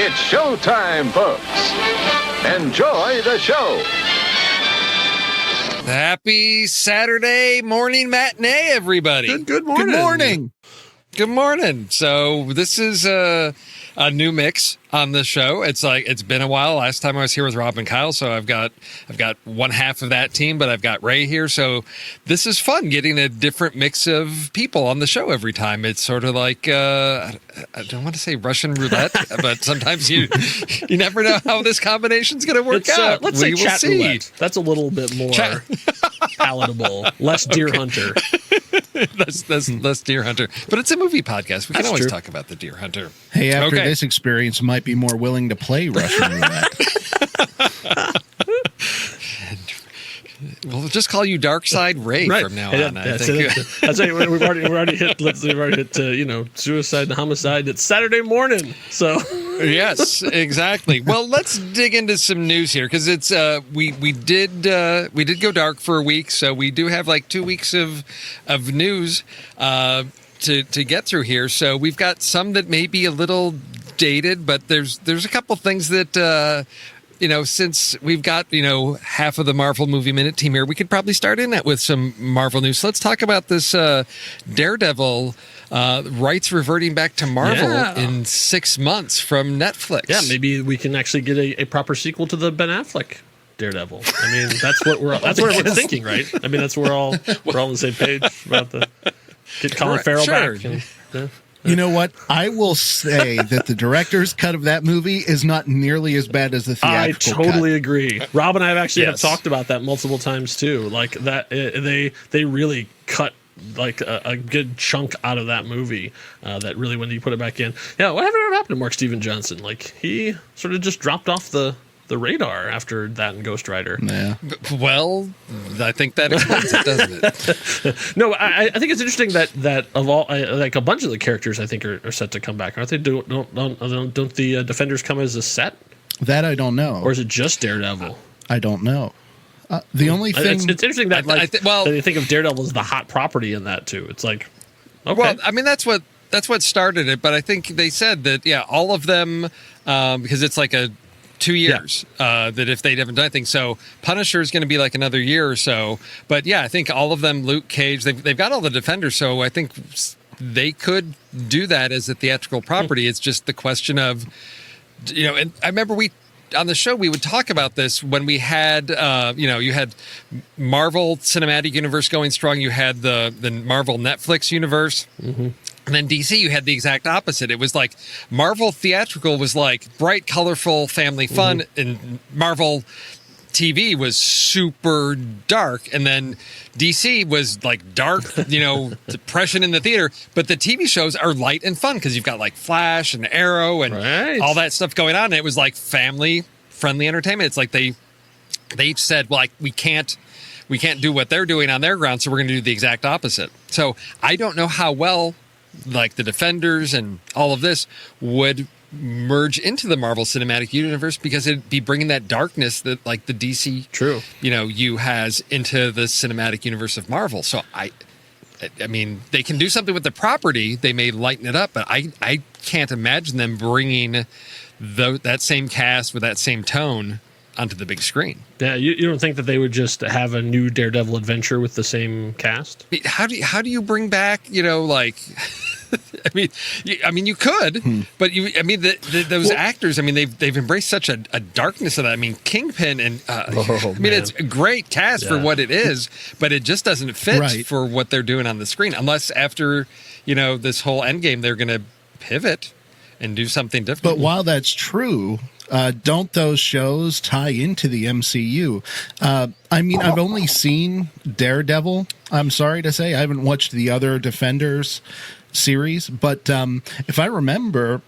It's showtime, folks. Enjoy the show. Happy Saturday morning matinee, everybody. Good morning. Good morning. Good morning. So this is a new mix on the show. It's been a while. Last time I was here with Rob and Kyle, so I've got one half of that team, but I've got Ray here. So this is fun, getting a different mix of people on the show every time. It's sort of like I don't want to say Russian roulette, but sometimes you never know how this combination's going to work out. Let's say chat roulette. That's a little bit more palatable, less Deer Hunter. That's less Deer Hunter, but it's a movie podcast. We can always talk about the Deer Hunter. Hey, after this experience, might be more willing to play Russian roulette. We'll just call you Dark Side Ray from now on. I think. That's right. We've already hit suicide and homicide. It's Saturday morning, so yes, exactly. Well, let's dig into some news here because it's we did go dark for a week, so we do have like 2 weeks of news to get through here. So we've got some that may be a little dated, but there's a couple things that. Since we've got, half of the Marvel Movie Minute team here, we could probably start in it with some Marvel news. So let's talk about this Daredevil rights reverting back to Marvel in 6 months from Netflix. Yeah, maybe we can actually get a proper sequel to the Ben Affleck Daredevil. I mean, that's what we're thinking, right? I mean, we're all on the same page about get Colin Farrell back. You know what? I will say that the director's cut of that movie is not nearly as bad as the theatrical cut. I totally agree. Rob and I have actually have talked about that multiple times too. Like that, they really cut like a good chunk out of that movie. That really, when you put it back in, whatever happened to Mark Steven Johnson? Like he sort of just dropped off the radar after that and Ghost Rider. Yeah. Well, I think that explains it, doesn't it? No, I think it's interesting that of all, like a bunch of the characters, I think are set to come back, aren't they? Don't the Defenders come as a set? That I don't know. Or is it just Daredevil? I don't know. The only thing it's interesting that that they think of Daredevil as the hot property in that too. It's like, okay. Well, I mean that's what started it, but I think they said that all of them because it's like a 2 years that if they haven't done anything. So Punisher is going to be like another year or so. But I think all of them, Luke Cage, they've got all the Defenders. So I think they could do that as a theatrical property. It's just the question of, and I remember on the show, we would talk about this when we had, you had Marvel Cinematic Universe going strong. You had the Marvel Netflix universe. Mm-hmm. And then DC, you had the exact opposite. It was like Marvel theatrical was like bright, colorful, family fun, and Marvel TV was super dark. And then DC was like dark, depression in the theater. But the TV shows are light and fun because you've got like Flash and Arrow and all that stuff going on. And it was like family-friendly entertainment. It's like they each said, well, like, we can't do what they're doing on their ground, so we're going to do the exact opposite. So I don't know how well like the Defenders and all of this would merge into the Marvel Cinematic Universe because it'd be bringing that darkness that like the DC has into the cinematic universe of Marvel. So I mean, they can do something with the property. They may lighten it up, but I can't imagine them bringing that same cast with that same tone onto the big screen. Yeah, you don't think that they would just have a new Daredevil adventure with the same cast? How do you bring back, I mean, you could, but those actors. I mean, they've embraced such a darkness of that. I mean, Kingpin and it's a great cast for what it is, but it just doesn't fit for what they're doing on the screen. Unless after this whole Endgame, they're going to pivot and do something different. But while that's true, don't those shows tie into the MCU? I mean, I've only seen Daredevil. I'm sorry to say I haven't watched the other Defenders series, but if I remember,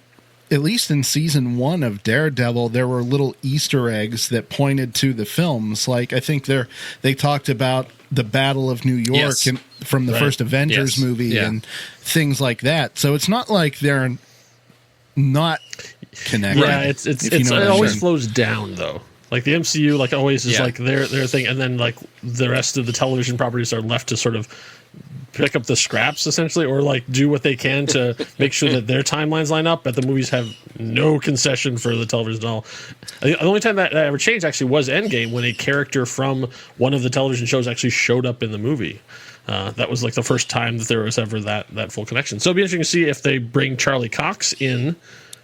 at least in season 1 of Daredevil, there were little Easter eggs that pointed to the films. Like I think they talked about the Battle of New York from the first Avengers movie and things like that. So it's not like they're not connected. Yeah, it always flows down though. Like the MCU, like always is like their thing, and then like the rest of the television properties are left to sort of pick up the scraps essentially, or like do what they can to make sure that their timelines line up, but the movies have no concession for the television doll. The only time that ever changed actually was Endgame, when a character from one of the television shows actually showed up in the movie. That was like the first time that there was ever that full connection. So it'll be interesting to see if they bring Charlie Cox in,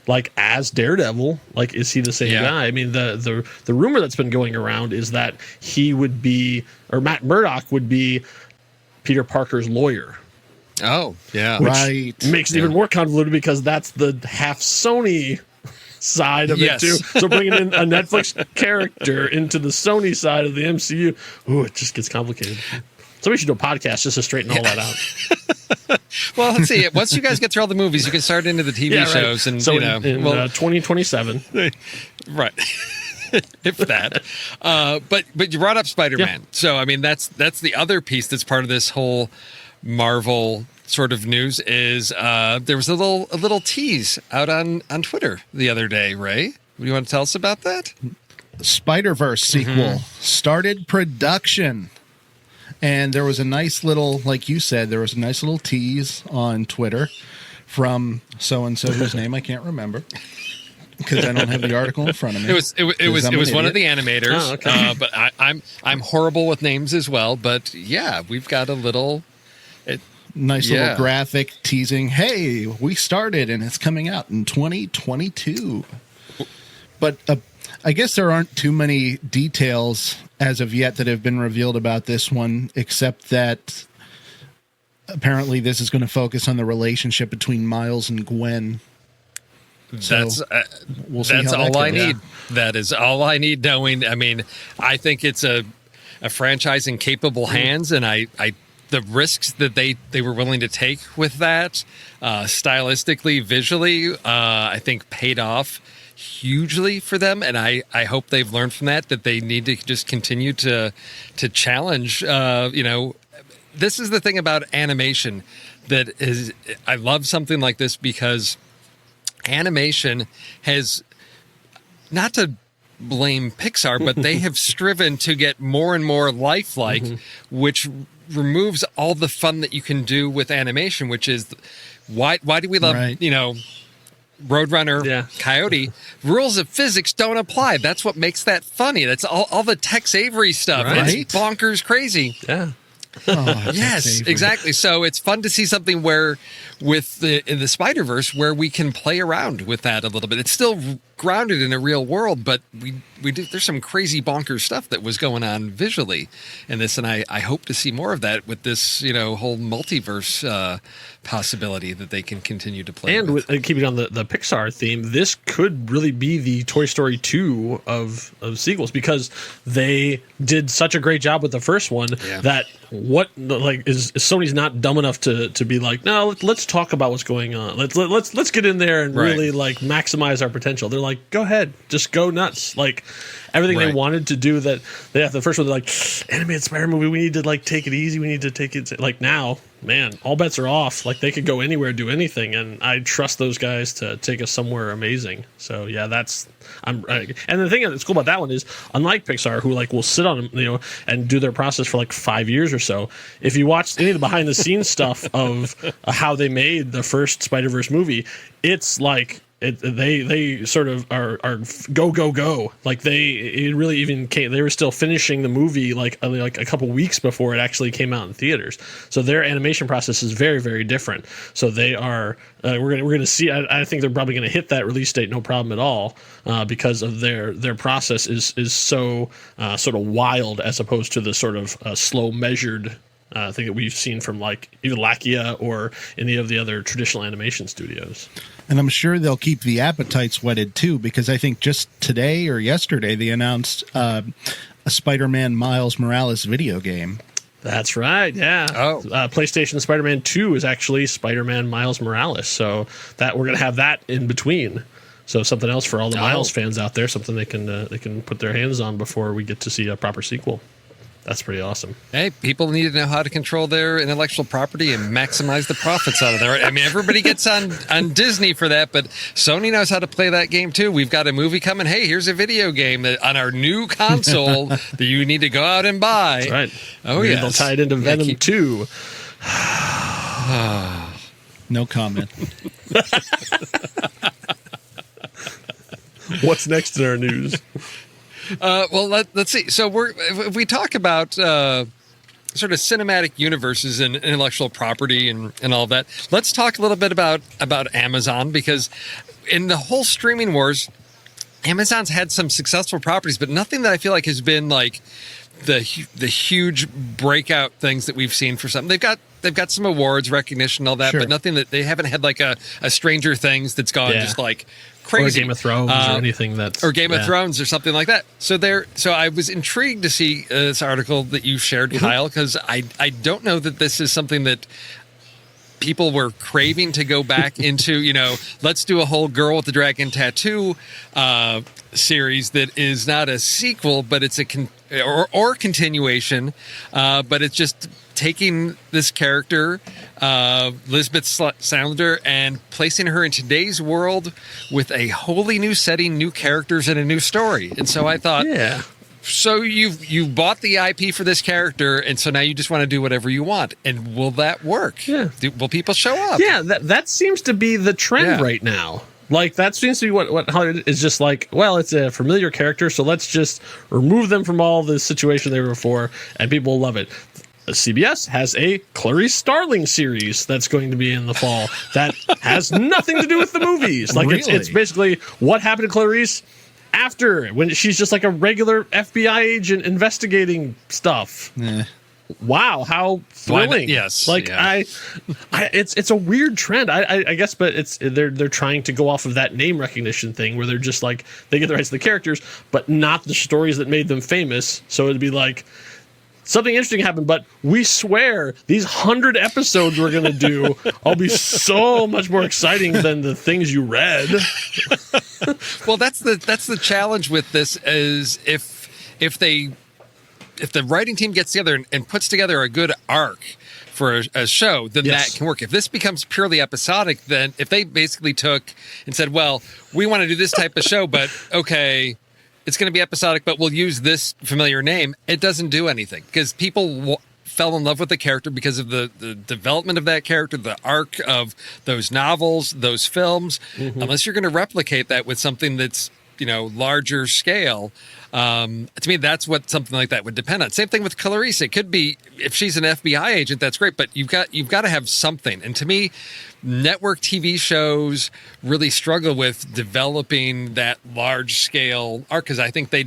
like as Daredevil. Like, is he the same guy? I mean, the rumor that's been going around is that he would be, or Matt Murdock would be, Peter Parker's lawyer. Oh, yeah. Right. Makes it even more convoluted because that's the half Sony side of it too. So bringing in a Netflix character into the Sony side of the MCU, ooh, it just gets complicated. So we should do a podcast just to straighten all that out. Well, let's see. Once you guys get through all the movies, you can start into the TV shows, and so you know, in 2027, right? If that. But you brought up Spider-Man, so I mean that's the other piece that's part of this whole Marvel sort of news. Is there was a little tease out on Twitter the other day. Ray, what do you want to tell us about that? Spider-Verse sequel started production. And there was a nice little, like you said, there was a nice little tease on Twitter from so-and-so whose name I can't remember because I don't have the article in front of me. It was one of the animators. Oh, okay. But I'm horrible with names as well. But yeah, we've got a little... little graphic teasing, hey, we started and it's coming out in 2022. But I guess there aren't too many details as of yet that have been revealed about this one, except that apparently this is going to focus on the relationship between Miles and Gwen. That's we'll see that's how all that I goes. need. That is all I need knowing. I mean, I think it's a franchise in capable hands, and I the risks that they were willing to take with that, stylistically, visually, I think paid off hugely for them, and I hope they've learned from that they need to just continue to challenge. This is the thing about animation that is, I love something like this because animation has, not to blame Pixar, but they have striven to get more and more lifelike, which removes all the fun that you can do with animation, which is why do we love Roadrunner, Coyote? Rules of physics don't apply. That's what makes that funny. That's all the Tex Avery stuff. Right. It's bonkers crazy. yeah. Oh, Yes, exactly. So it's fun to see something where, in the Spider-Verse, where we can play around with that a little bit. It's still grounded in a real world, but we do. There's some crazy bonkers stuff that was going on visually in this, and I hope to see more of that with this, whole multiverse possibility that they can continue to play. And with keeping on the Pixar theme, this could really be the Toy Story 2 of sequels, because they did such a great job with the first one that Sony's not dumb enough to be like, no, let's talk about what's going on. Let's get in there and really like maximize our potential. They're like, go ahead, just go nuts. Like everything they wanted to do that the first one, they're like, animated Spider movie, we need to like take it easy. We need to take it like now, man, all bets are off. Like they could go anywhere, do anything. And I trust those guys to take us somewhere amazing. So yeah, and the thing that's cool about that one is, unlike Pixar, who like will sit on and do their process for like 5 years or so, if you watch any of the behind the scenes stuff of how they made the first Spider-Verse movie, it's like they sort of are go. Like it really even came. They were still finishing the movie like a couple weeks before it actually came out in theaters. So their animation process is very, very different. So they are. We're gonna see. I think they're probably gonna hit that release date no problem at all, because of their process is so sort of wild, as opposed to the sort of slow measured thing that we've seen from like either Lakia or any of the other traditional animation studios. And I'm sure they'll keep the appetites whetted too, because I think just today or yesterday they announced a Spider-Man Miles Morales video game. That's right, yeah. PlayStation Spider-Man 2 is actually Spider-Man Miles Morales, so that we're going to have that in between. So something else for all the Miles fans out there, something they can put their hands on before we get to see a proper sequel. That's pretty awesome. Hey, people need to know how to control their intellectual property and maximize the profits out of there. I mean, everybody gets on Disney for that, but Sony knows how to play that game too. We've got a movie coming. Hey, here's a video game that on our new console that you need to go out and buy. That's right. Oh, maybe yeah. They'll tie it into Venom 2. No comment. What's next in our news? Well, let's see. So if we talk about sort of cinematic universes and intellectual property and all of that, let's talk a little bit about Amazon, because in the whole streaming wars, Amazon's had some successful properties, but nothing that I feel like has been like the huge breakout things that we've seen for something. They've got some awards, recognition, all that, Sure. but nothing that they haven't had like a Stranger Things that's gone just like crazy, or Game of Thrones or anything or Game of Thrones or something like that. So I was intrigued to see this article that you shared, Kyle, because I don't know that this is something that people were craving to go back into. Let's do a whole Girl with the Dragon Tattoo series that is not a sequel, but it's a continuation, but it's just taking this character, Lisbeth Salander, and placing her in today's world with a wholly new setting, new characters, and a new story. And so I thought, so you've bought the IP for this character, and so now you just want to do whatever you want. And will that work? Yeah. Will people show up? Yeah, that seems to be the trend right now. Like, that seems to be what Hollywood is just like, well, it's a familiar character, so let's just remove them from all the situation they were before, and people will love it. CBS has a Clarice Starling series that's going to be in the fall that has nothing to do with the movies. Like, Really? it's basically what happened to Clarice after, when she's just like a regular FBI agent investigating stuff. Wow, how thrilling! Yes, like yeah. it's a weird trend. I guess, but they're trying to go off of that name recognition thing where they're just like, they get the rights to the characters, but not the stories that made them famous. So it'd be like, something interesting happened, but we swear these 100 episodes we're going to do will be so much more exciting than the things you read. Well, that's the challenge with this, is if the writing team gets together and puts together a good arc for a show, then that can work. If this becomes purely episodic, then if they basically took and said, well, we want to do this type of show, but okay, it's going to be episodic, but we'll use this familiar name, it doesn't do anything, because people fell in love with the character because of the development of that character, the arc of those novels, those films. Unless you're going to replicate that with something that's, larger scale, to me, that's what something like that would depend on. Same thing with Clarice. It could be, if she's an FBI agent, that's great, but you've got to have something. And to me, network TV shows really struggle with developing that large scale arc, because I think they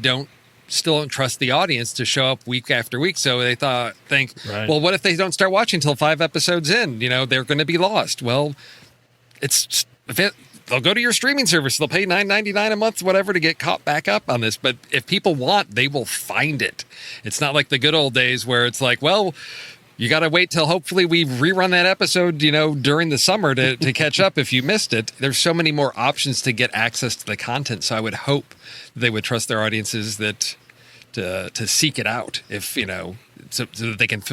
still don't trust the audience to show up week after week. So they think, well, what if they don't start watching until 5 episodes in? They're going to be lost. Well, they'll go to your streaming service. They'll pay $9.99 a month, whatever, to get caught back up on this. But if people want, they will find it. It's not like the good old days where it's like, well, you got to wait till hopefully we rerun that episode, during the summer to catch up if you missed it. There's so many more options to get access to the content. So I would hope they would trust their audiences to seek it out, if so that they can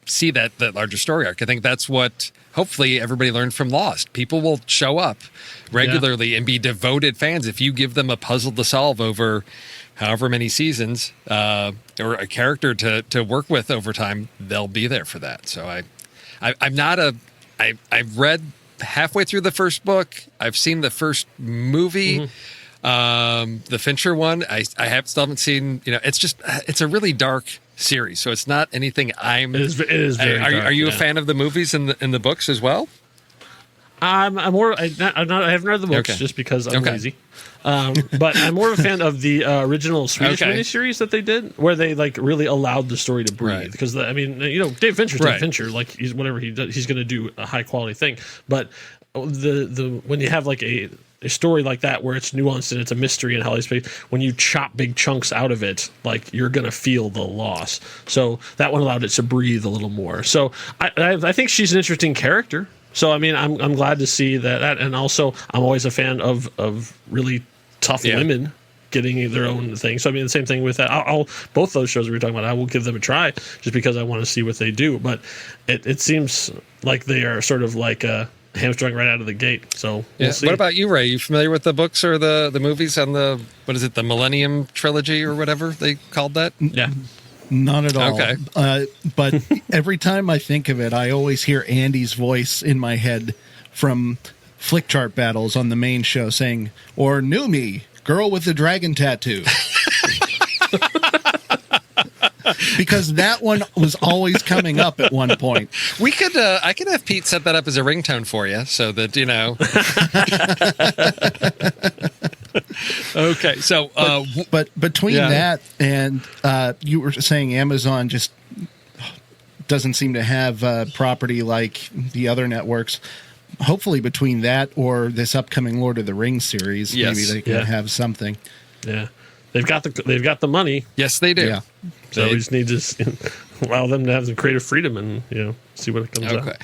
see that larger story arc. I think that's what hopefully everybody learned from Lost. People will show up regularly and be devoted fans if you give them a puzzle to solve over however many seasons, or a character to work with over time. They'll be there for that. So I've read halfway through the first book. I've seen the first movie. The Fincher one, I still haven't seen. It's a really dark series, so it's not anything It is very dark. Are you a fan of the movies and the books as well? I'm more. I haven't read the books just because I'm lazy. But I'm more of a fan of the original Swedish miniseries that they did, where they really allowed the story to breathe. Because Dave Fincher's Dave Fincher. Like, he's whatever he does, he's going to do a high quality thing. But the when you have a story like that where it's nuanced and it's a mystery and how they space, when you chop big chunks out of it, you're going to feel the loss. So that one allowed it to breathe a little more. So I think she's an interesting character. So I'm glad to see that, and also I'm always a fan of really tough women getting their own thing. So the same thing with that. I'll both those shows we were talking about, I will give them a try just because I want to see what they do. But it seems like they are sort of like a hamstrung right out of the gate. So we'll see. What about you, Ray? You familiar with the books or the movies on the Millennium Trilogy or whatever they called that? Yeah. Not at all. Okay. But every time I think of it, I always hear Andy's voice in my head from Flick Chart Battles on the main show saying, or New Me, girl with the dragon tattoo. Because that one was always coming up at one point. We could, I could have Pete set that up as a ringtone for you, so that Okay, so but between that and you were saying Amazon just doesn't seem to have property like the other networks. Hopefully, between that or this upcoming Lord of the Rings series, maybe they can have something. Yeah, they've got the money. Yes, they do. Yeah. So we just need to allow them to have some creative freedom and see what it comes out.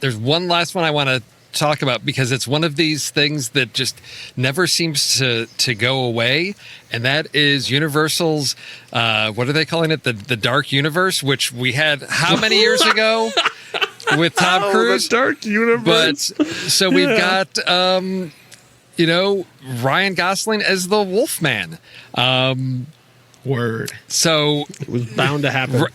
There's one last one I want to talk about because it's one of these things that just never seems to go away, and that is Universal's what are they calling it, the Dark Universe, which we had how many years ago with Tom Cruise, the Dark Universe. But so we've got Ryan Gosling as the Wolfman. Word. So it was bound to happen.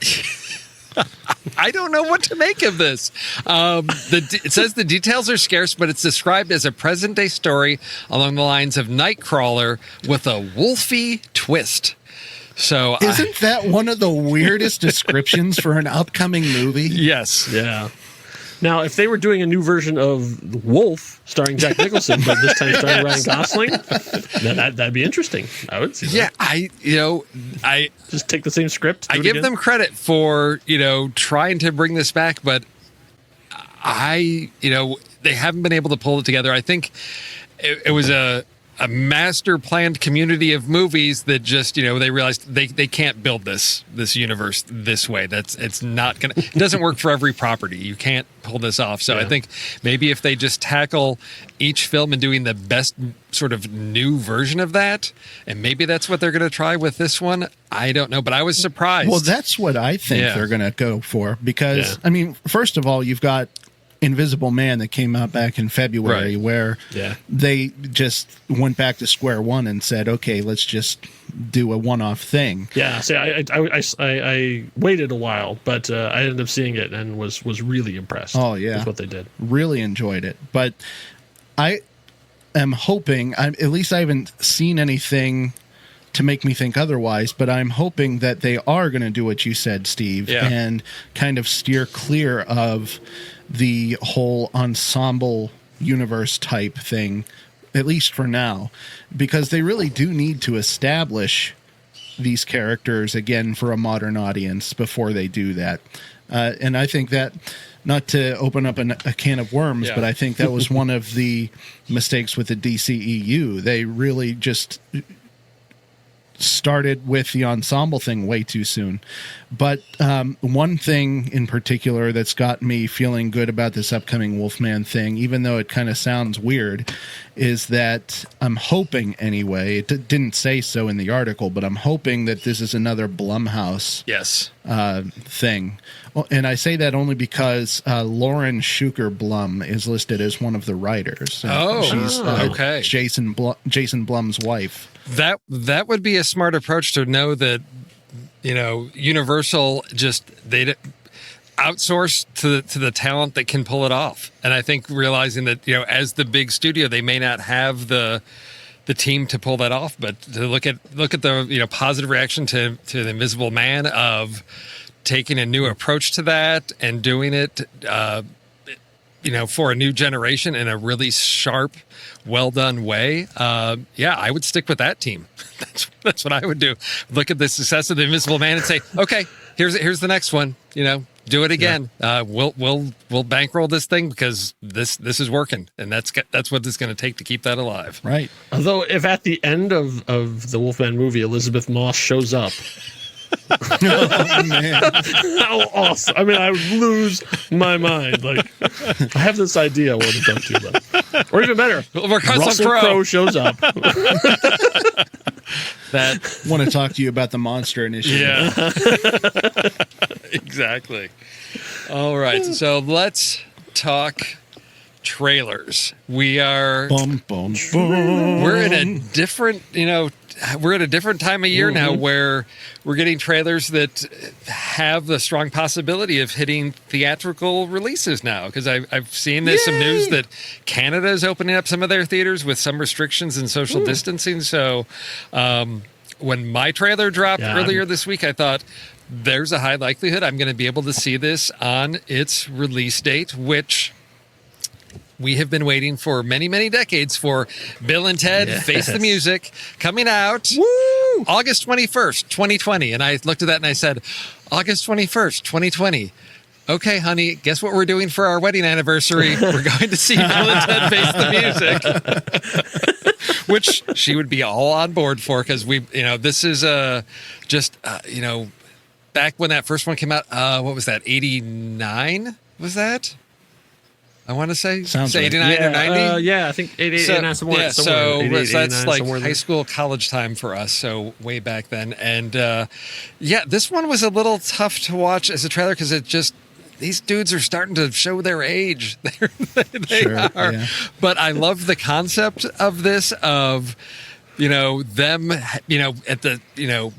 I don't know what to make of this. It says the details are scarce, but it's described as a present-day story along the lines of Nightcrawler with a wolfy twist. So, isn't that one of the weirdest descriptions for an upcoming movie? Yes. Yeah. Now, if they were doing a new version of Wolf starring Jack Nicholson, but this time starring Ryan Gosling, that'd be interesting. I would see that. Yeah, I just take the same script. I give them credit for, trying to bring this back, but they haven't been able to pull it together. I think it was a master planned community of movies that just they realized they can't build this universe this way. It doesn't work for every property. You can't pull this off. So I think maybe if they just tackle each film and doing the best sort of new version of that, and maybe that's what they're going to try with this one. I don't know, but I was surprised. Well, that's what I think they're going to go for because I mean, first of all, you've got Invisible Man that came out back in February, where they just went back to square one and said, okay, let's just do a one-off thing. Yeah, see, I waited a while, but I ended up seeing it and was really impressed. Oh, yeah. With what they did. Really enjoyed it. But I am hoping, at least I haven't seen anything to make me think otherwise, but I'm hoping that they are going to do what you said, Steve, and kind of steer clear of the whole ensemble universe type thing, at least for now, because they really do need to establish these characters again for a modern audience before they do that. And I think that, not to open up a can of worms, but I think that was one of the mistakes with the DCEU. They really just started with the ensemble thing way too soon. But one thing in particular that's got me feeling good about this upcoming Wolfman thing, even though it kind of sounds weird, is that I'm hoping anyway, it didn't say so in the article, but I'm hoping that this is another Blumhouse thing. Well, and I say that only because Lauren Schuker Blum is listed as one of the writers. She's okay. Jason Blum's wife. That would be a smart approach to know that, Universal they outsource to the talent that can pull it off. And I think realizing that, as the big studio, they may not have the team to pull that off, but to look at the, positive reaction to the Invisible Man of taking a new approach to that and doing it, for a new generation in a really sharp, well done way. I would stick with that team. That's what I would do. Look at the success of the Invisible Man and say, okay, here's the next one. Do it again. We'll bankroll this thing because this is working, and that's what it's going to take to keep that alive. Right. Although, if at the end of the Wolfman movie, Elizabeth Moss shows up. Oh, man. How awesome. I mean, I would lose my mind. Like, I have this idea I want to talk to you about. Or even better, Russell Crowe shows up. That want to talk to you about the Monster Initiative. Yeah. Exactly. All right. So let's talk trailers. We are Bum, bum, bum. we're in a different, we're at a different time of year now where we're getting trailers that have the strong possibility of hitting theatrical releases now. Because I've seen there's some news that Canada is opening up some of their theaters with some restrictions and social distancing. So when my trailer dropped earlier this week, I thought there's a high likelihood I'm going to be able to see this on its release date, which we have been waiting for many, many decades for. Bill and Ted Face the Music coming out August 21st, 2020. And I looked at that and I said, August 21st, 2020. Okay, honey, guess what we're doing for our wedding anniversary? We're going to see Bill and Ted Face the Music. Which she would be all on board for, because this is back when that first one came out, what was that, 89? Was that? I want to say Sounds 89 or 90. I think 88, somewhere. So 88, that's like somewhere high school, college time for us. So way back then. And this one was a little tough to watch as a trailer because these dudes are starting to show their age. They are. Yeah. But I love the concept of this, of them, at the,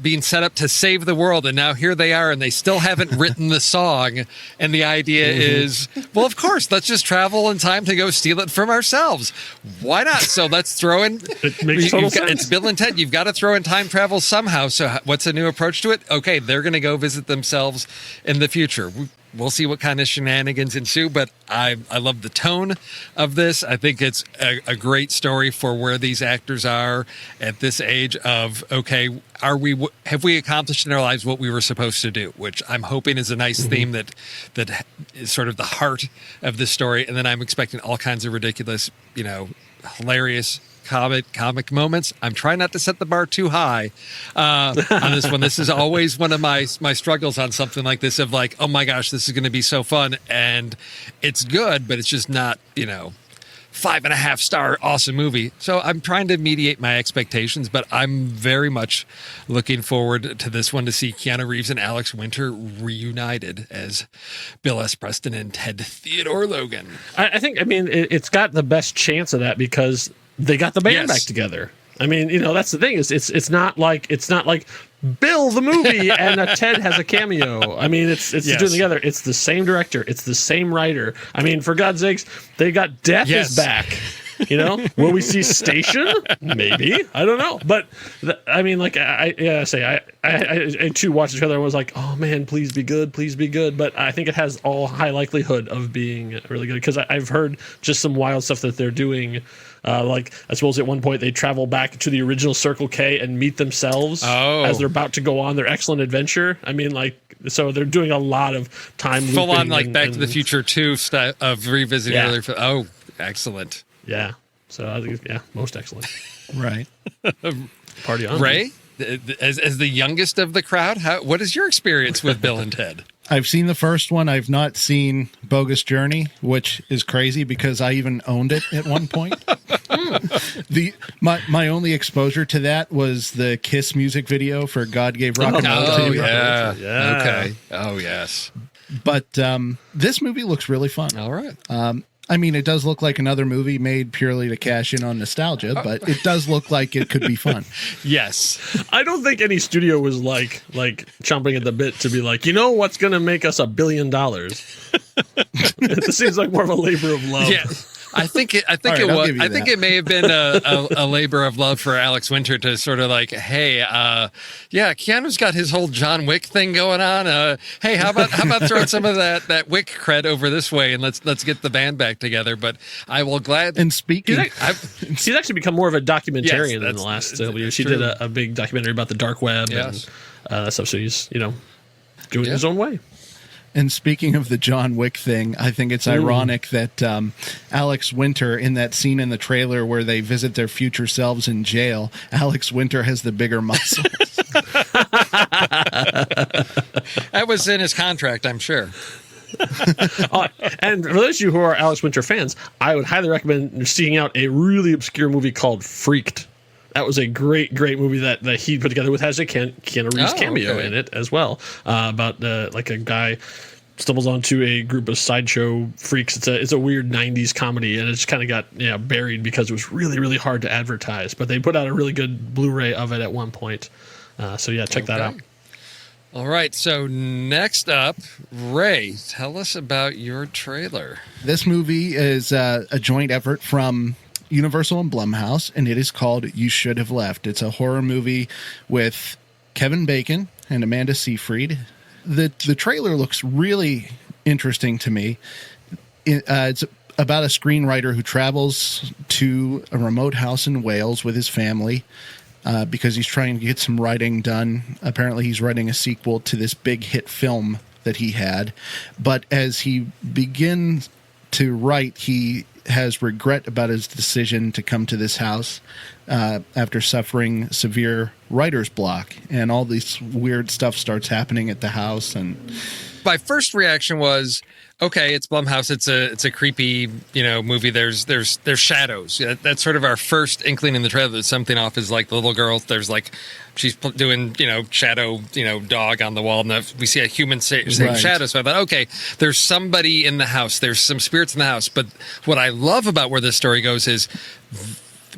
being set up to save the world. And now here they are, and they still haven't written the song. And the idea is, well, of course, let's just travel in time to go steal it from ourselves. Why not? So let's throw in, it makes total sense. It's Bill and Ted. You've got to throw in time travel somehow. So what's a new approach to it? Okay, they're going to go visit themselves in the future. We'll see what kind of shenanigans ensue, but I love the tone of this. I think it's a great story for where these actors are at this age of, okay, have we accomplished in our lives what we were supposed to do? Which I'm hoping is a nice theme that is sort of the heart of the story. And then I'm expecting all kinds of ridiculous, hilarious comic moments. I'm trying not to set the bar too high on this one. This is always one of my struggles on something like this, of like, oh my gosh, this is going to be so fun, and it's good, but it's just not 5.5 star awesome movie. So I'm trying to mediate my expectations, but I'm very much looking forward to this one, to see Keanu Reeves and Alex Winter reunited as Bill S. Preston and Ted Theodore Logan. I think it's got the best chance of that because they got the band back together. I mean, that's the thing, is it's not like Bill the movie and Ted has a cameo. I mean, it's doing together. It's the same director. It's the same writer. I mean, for God's sakes, they got Death is back. Will we see Station? Maybe. I don't know. But I too watched the trailer and was like, oh man, please be good, please be good. But I think it has all high likelihood of being really good, because I've heard just some wild stuff that they're doing. I suppose at one point they travel back to the original Circle K and meet themselves as they're about to go on their excellent adventure. I mean, so they're doing a lot of time full looping on Back to the Future 2 style of revisiting earlier. Oh, excellent. Yeah. So I think, most excellent. Right. Party on. Ray, as the youngest of the crowd, what is your experience with Bill and Ted? I've seen the first one. I've not seen Bogus Journey, which is crazy because I even owned it at one point. My only exposure to that was the Kiss music video for God Gave Rock and Roll to You. Yeah. Okay. Oh, yes. But this movie looks really fun. All right. It does look like another movie made purely to cash in on nostalgia, but it does look like it could be fun. Yes. I don't think any studio was like chomping at the bit to be like, what's going to make us $1 billion? It seems like more of a labor of love. Yeah. I think it was. I think it may have been a labor of love for Alex Winter to sort of like, hey, Keanu's got his whole John Wick thing going on. Hey, how about throwing some of that Wick cred over this way, and let's get the band back together. But I will gladly. And speaking, he's actually become more of a documentarian in the last years. He did a big documentary about the dark web and that stuff. So he's doing his own way. And speaking of the John Wick thing, I think it's ironic that Alex Winter, in that scene in the trailer where they visit their future selves in jail, Alex Winter has the bigger muscles. That was in his contract, I'm sure. And for those of you who are Alex Winter fans, I would highly recommend seeking out a really obscure movie called Freaked. That was a great movie that he put together, with has a Keanu Reeves cameo in it as well, about like a guy stumbles onto a group of sideshow freaks. It's a weird 90s comedy, and it's kind of got buried because it was really, really hard to advertise. But they put out a really good Blu-ray of it at one point. So yeah, check that out. All right, so next up, Ray, tell us about your trailer. This movie is a joint effort from Universal and Blumhouse, and it is called You Should Have Left. It's a horror movie with Kevin Bacon and Amanda Seyfried. The trailer looks really interesting to me. It's about a screenwriter who travels to a remote house in Wales with his family because he's trying to get some writing done. Apparently, he's writing a sequel to this big hit film that he had. But as he begins to write, he has regret about his decision to come to this house after suffering severe writer's block, and all this weird stuff starts happening at the house. And my first reaction was, okay, it's Blumhouse. It's a creepy, movie. There's shadows. That's sort of our first inkling in the trailer. There's something off is like the little girl. There's like she's doing shadow dog on the wall, and we see a human saying shadow. So I thought, okay, there's somebody in the house. There's some spirits in the house. But what I love about where this story goes is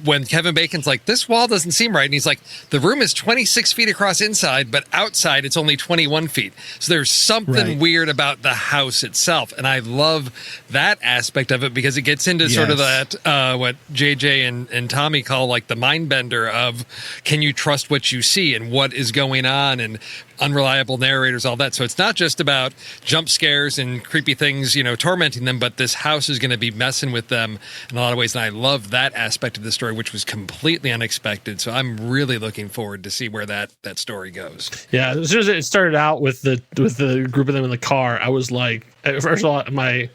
when Kevin Bacon's like, this wall doesn't seem right. And he's like, the room is 26 feet across inside, but outside it's only 21 feet. So there's something weird about the house itself. And I love that aspect of it because it gets into sort of that, what JJ and Tommy call like the mind bender of, can you trust what you see and what is going on, and unreliable narrators, all that. So it's not just about jump scares and creepy things, tormenting them, but this house is going to be messing with them in a lot of ways. And I love that aspect of the story, which was completely unexpected. So I'm really looking forward to see where that story goes. Yeah, as soon as it started out with the group of them in the car, I was like, first of all, my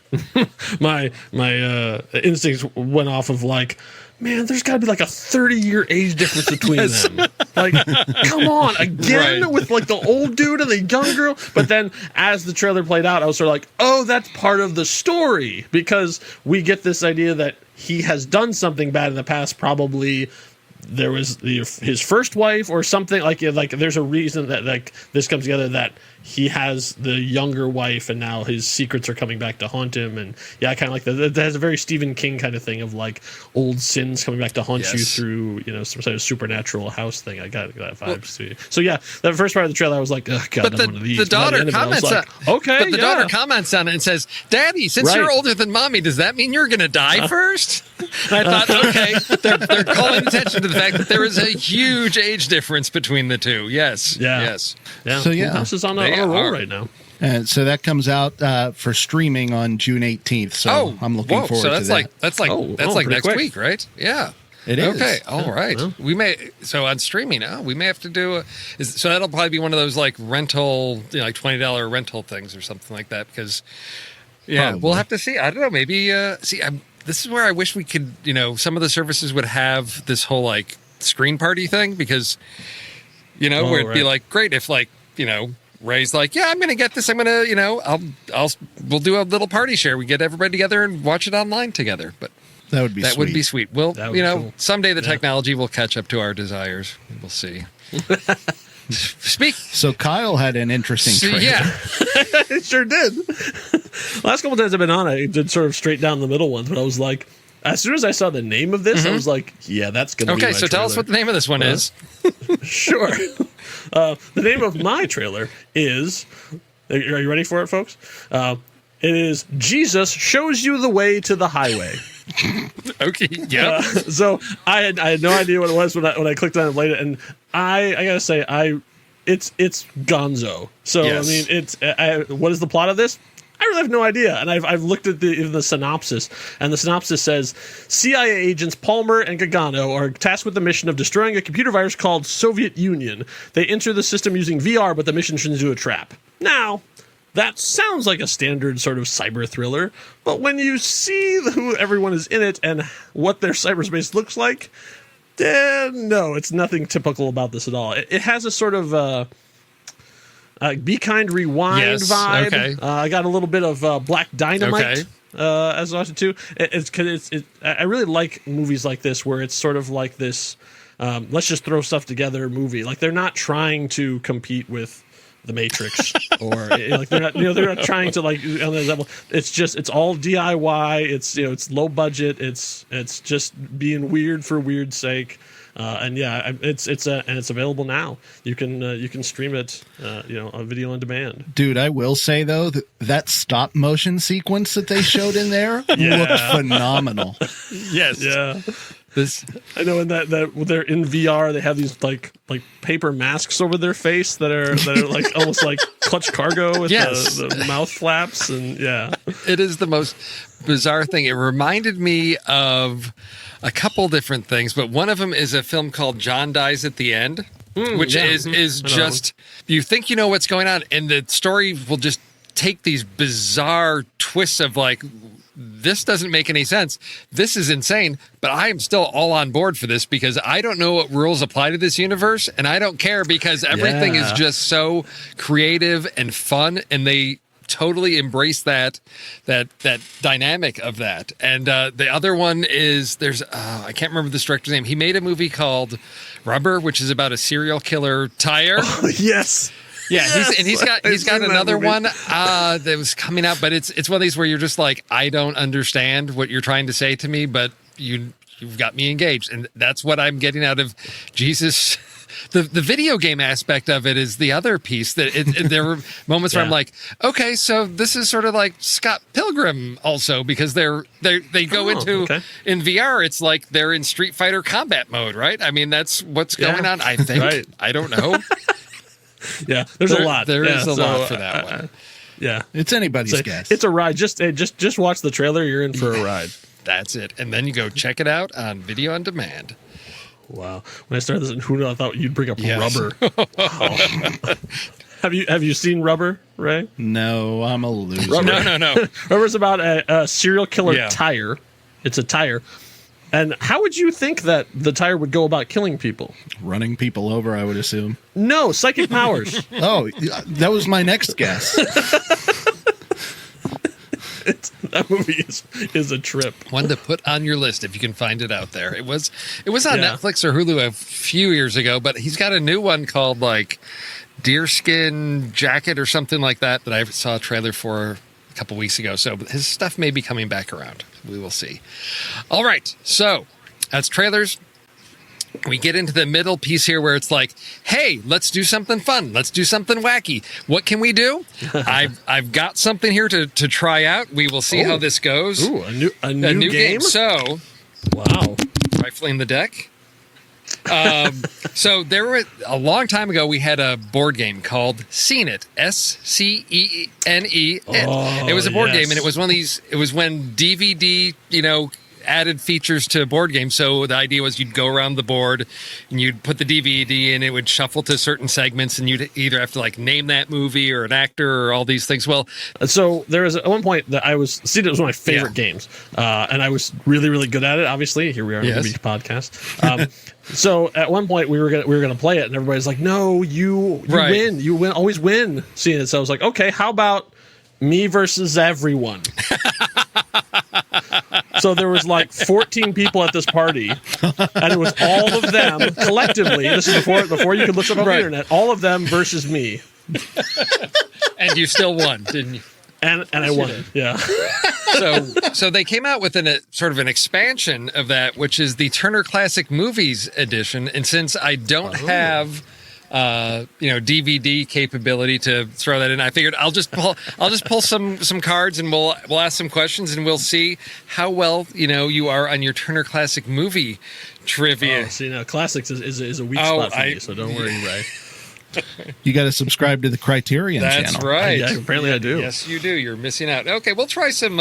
instincts went off of like, man, there's got to be like a 30-year age difference between them. Like, come on, again with like the old dude and the young girl. But then as the trailer played out, I was sort of like, oh, that's part of the story, because we get this idea that he has done something bad in the past. Probably there was his first wife or something. Like there's a reason that like this comes together, that he has the younger wife and now his secrets are coming back to haunt him. And yeah, kind of like that has a very Stephen King kind of thing of like old sins coming back to haunt you through, some sort of supernatural house thing. I got that vibe too. So yeah, that first part of the trailer, I was like, oh God, I'm one of these. The daughter comments daughter comments on it and says, Daddy, since you're older than Mommy, does that mean you're going to die first? And I thought, okay, they're calling attention to the fact that there is a huge age difference between the two. Yes. Yeah. Yes. Yeah. So yeah, this is on a roll right now. And so that comes out for streaming on June 18th. So I'm looking forward to that. That's like next week, right? Yeah. It is. Okay. All right. Well. We may, so on streaming, we may have to do so that'll probably be one of those like rental, like $20 rental things or something like that, because we'll have to see. I don't know. Maybe, this is where I wish we could, some of the services would have this whole like screen party thing, because, where it'd be like, great if like, Ray's like, yeah, I'm going to get this. I'm going to, we'll do a little party share. We get everybody together and watch it online together. But that would be sweet. Well, cool. Someday the technology will catch up to our desires. We'll see. So Kyle had an interesting trailer. Yeah, it sure did. Last couple times I've been on, I did sort of straight down the middle ones, but I was like, as soon as I saw the name of this, I was like, yeah, that's going to be my Okay, so tell us what the name of this one is. Sure. The name of my trailer is, are you ready for it, folks? It is Jesus Shows You the Way to the Highway. Okay, yeah. So I had no idea what it was when I clicked on it later, and I gotta say, it's gonzo. So yes. I mean, what is the plot of this? I really have no idea, and I've looked at the synopsis, and the synopsis says CIA agents Palmer and Gagano are tasked with the mission of destroying a computer virus called Soviet Union. They enter the system using VR, but the mission turns into a trap. Now, that sounds like a standard sort of cyber thriller, but when you see who everyone is in it and what their cyberspace looks like, no, it's nothing typical about this at all. It has a sort of Be Kind Rewind vibe. Okay. I got a little bit of Black Dynamite as well too. I really like movies like this where it's sort of like this let's just throw stuff together movie. Like they're not trying to compete with The Matrix, or like they're not trying to like on that level. It's all DIY. It's low budget. It's just being weird for weird's sake. And yeah, it's available now. You can stream it, on video on demand. Dude, I will say though that stop motion sequence that they showed in there looked phenomenal. Yes. Yeah. I know in that they're in VR, they have these like paper masks over their face that are like almost like Clutch Cargo with the mouth flaps, and yeah, it is the most bizarre thing. It reminded me of a couple different things, but one of them is a film called John Dies at the End, which is just you think you know what's going on, and the story will just take these bizarre twists of like, this doesn't make any sense. This is insane, but I am still all on board for this because I don't know what rules apply to this universe, and I don't care because everything is just so creative and fun, and they totally embrace that dynamic of that. And the other one is I can't remember this director's name. He made a movie called Rubber, which is about a serial killer tire. Oh, yes. Yeah, he's got another one that was coming out, but it's one of these where you're just like, I don't understand what you're trying to say to me, but you've got me engaged, and that's what I'm getting out of Jesus. The video game aspect of it is the other piece that there were moments where I'm like, okay, so this is sort of like Scott Pilgrim also, because they go into in VR, it's like they're in Street Fighter combat mode, right? I mean, that's what's going on. I think right. I don't know. Yeah, there's a lot. There is a lot for that one. Yeah, it's anybody's guess. It's a ride. Just watch the trailer. You're in for a ride. That's it. And then you go check it out on video on demand. Wow. When I started this, who I thought you'd bring up Rubber. Oh. Have you seen Rubber, Ray? No, I'm a loser. Rubber. No. Rubber's about a serial killer tire. It's a tire. And how would you think that the tire would go about killing people? Running people over, I would assume. No, psychic powers. Oh, that was my next guess. That movie is a trip. One to put on your list if you can find it out there. It was on Netflix or Hulu a few years ago, but he's got a new one called like Deerskin Jacket or something like that I saw a trailer for a couple weeks ago. So his stuff may be coming back around. We will see. All right. So that's trailers. We get into the middle piece here where it's like, hey, let's do something fun. Let's do something wacky. What can we do? I've got something here to try out. We will see how this goes. Ooh, a new game? So, wow. Rifling the deck. So there were a long time ago we had a board game called Scene It, SCENE. It was a board game, and it was one of these. It was when DVD, added features to board games. So the idea was you'd go around the board and you'd put the DVD and it would shuffle to certain segments, and you'd either have to like name that movie or an actor or all these things. Well, so there was at one point that it was one of my favorite games, and I was really, really good at it. Obviously, here we are on the movie podcast. So at one point we were gonna play it, and everybody's like, "No, you win, always win." Seeing it, so I was like, "Okay, how about me versus everyone?" So there was like 14 people at this party, and it was all of them collectively. This is before you could look up on the internet. All of them versus me, and you still won, didn't you? And I won. Yeah. So they came out with sort of an expansion of that, which is the Turner Classic Movies edition. And since I don't have DVD capability to throw that in, I figured I'll just pull some cards, and we'll ask some questions, and we'll see how well you are on your Turner Classic Movie trivia. Oh, see, now classics is a weak spot for me, so don't worry, Ray. You got to subscribe to the Criterion channel. That's right. Yeah, apparently I do. Yes, you do. You're missing out. Okay, we'll try some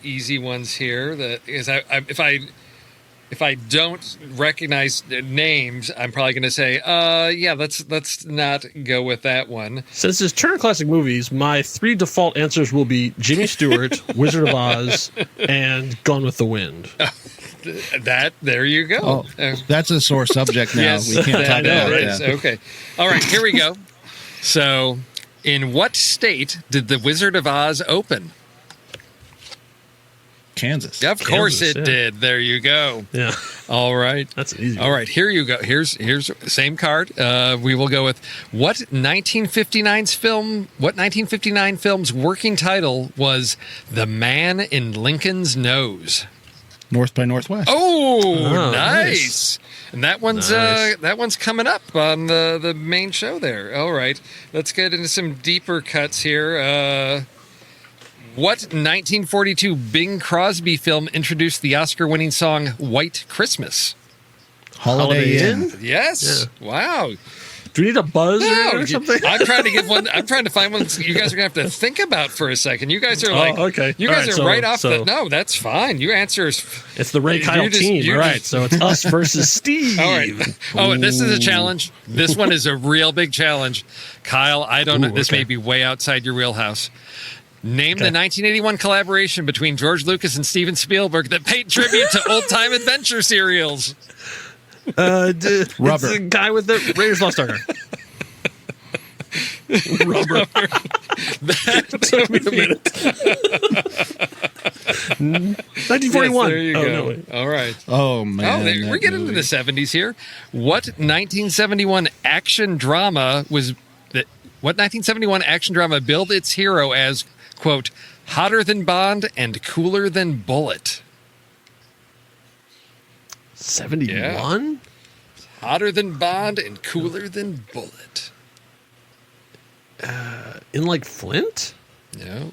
easy ones here. If I don't recognize names, I'm probably going to say, let's not go with that one. Since it's Turner Classic Movies, my 3 default answers will be Jimmy Stewart, Wizard of Oz, and Gone with the Wind. There you go. Oh, that's a sore subject now. Yes, we can't talk about that. Okay. All right, here we go. So, in what state did The Wizard of Oz open? Kansas. Of course Kansas, it did. There you go. Yeah. All right. That's an easy All one. right, here you go. Here's same card. We will go with what 1959 film's working title was The Man in Lincoln's Nose? North by Northwest. Oh, nice. And that one's coming up on the main show there. All right. Let's get into some deeper cuts here. What 1942 Bing Crosby film introduced the Oscar-winning song "White Christmas"? Holiday Inn. Yes. Yeah. Wow. Do we need a buzz No, or something? I'm trying to give one. I'm trying to find one you guys are gonna have to think about for a second. You guys are like, okay. You All guys right, are right off so the. No, that's fine. Your answer is. It's the Ray Kyle team. All right, so it's us versus Steve. All right. Oh, and this is a challenge. This one is a real big challenge. Kyle, I don't know. This okay. may be way outside your wheelhouse. Name the 1981 collaboration between George Lucas and Steven Spielberg that paid tribute to old-time adventure serials. Rubber. It's the guy with the Raiders Lost Ark. Rubber. That took me a minute. 1941. Yes, there you Oh, go. no, wait. All right. Oh man. We're getting into the 70s here. What 1971 action drama billed its hero as, quote, hotter than Bond and cooler than Bullet? 71? Hotter than Bond and cooler than Bullet. In like Flint? No.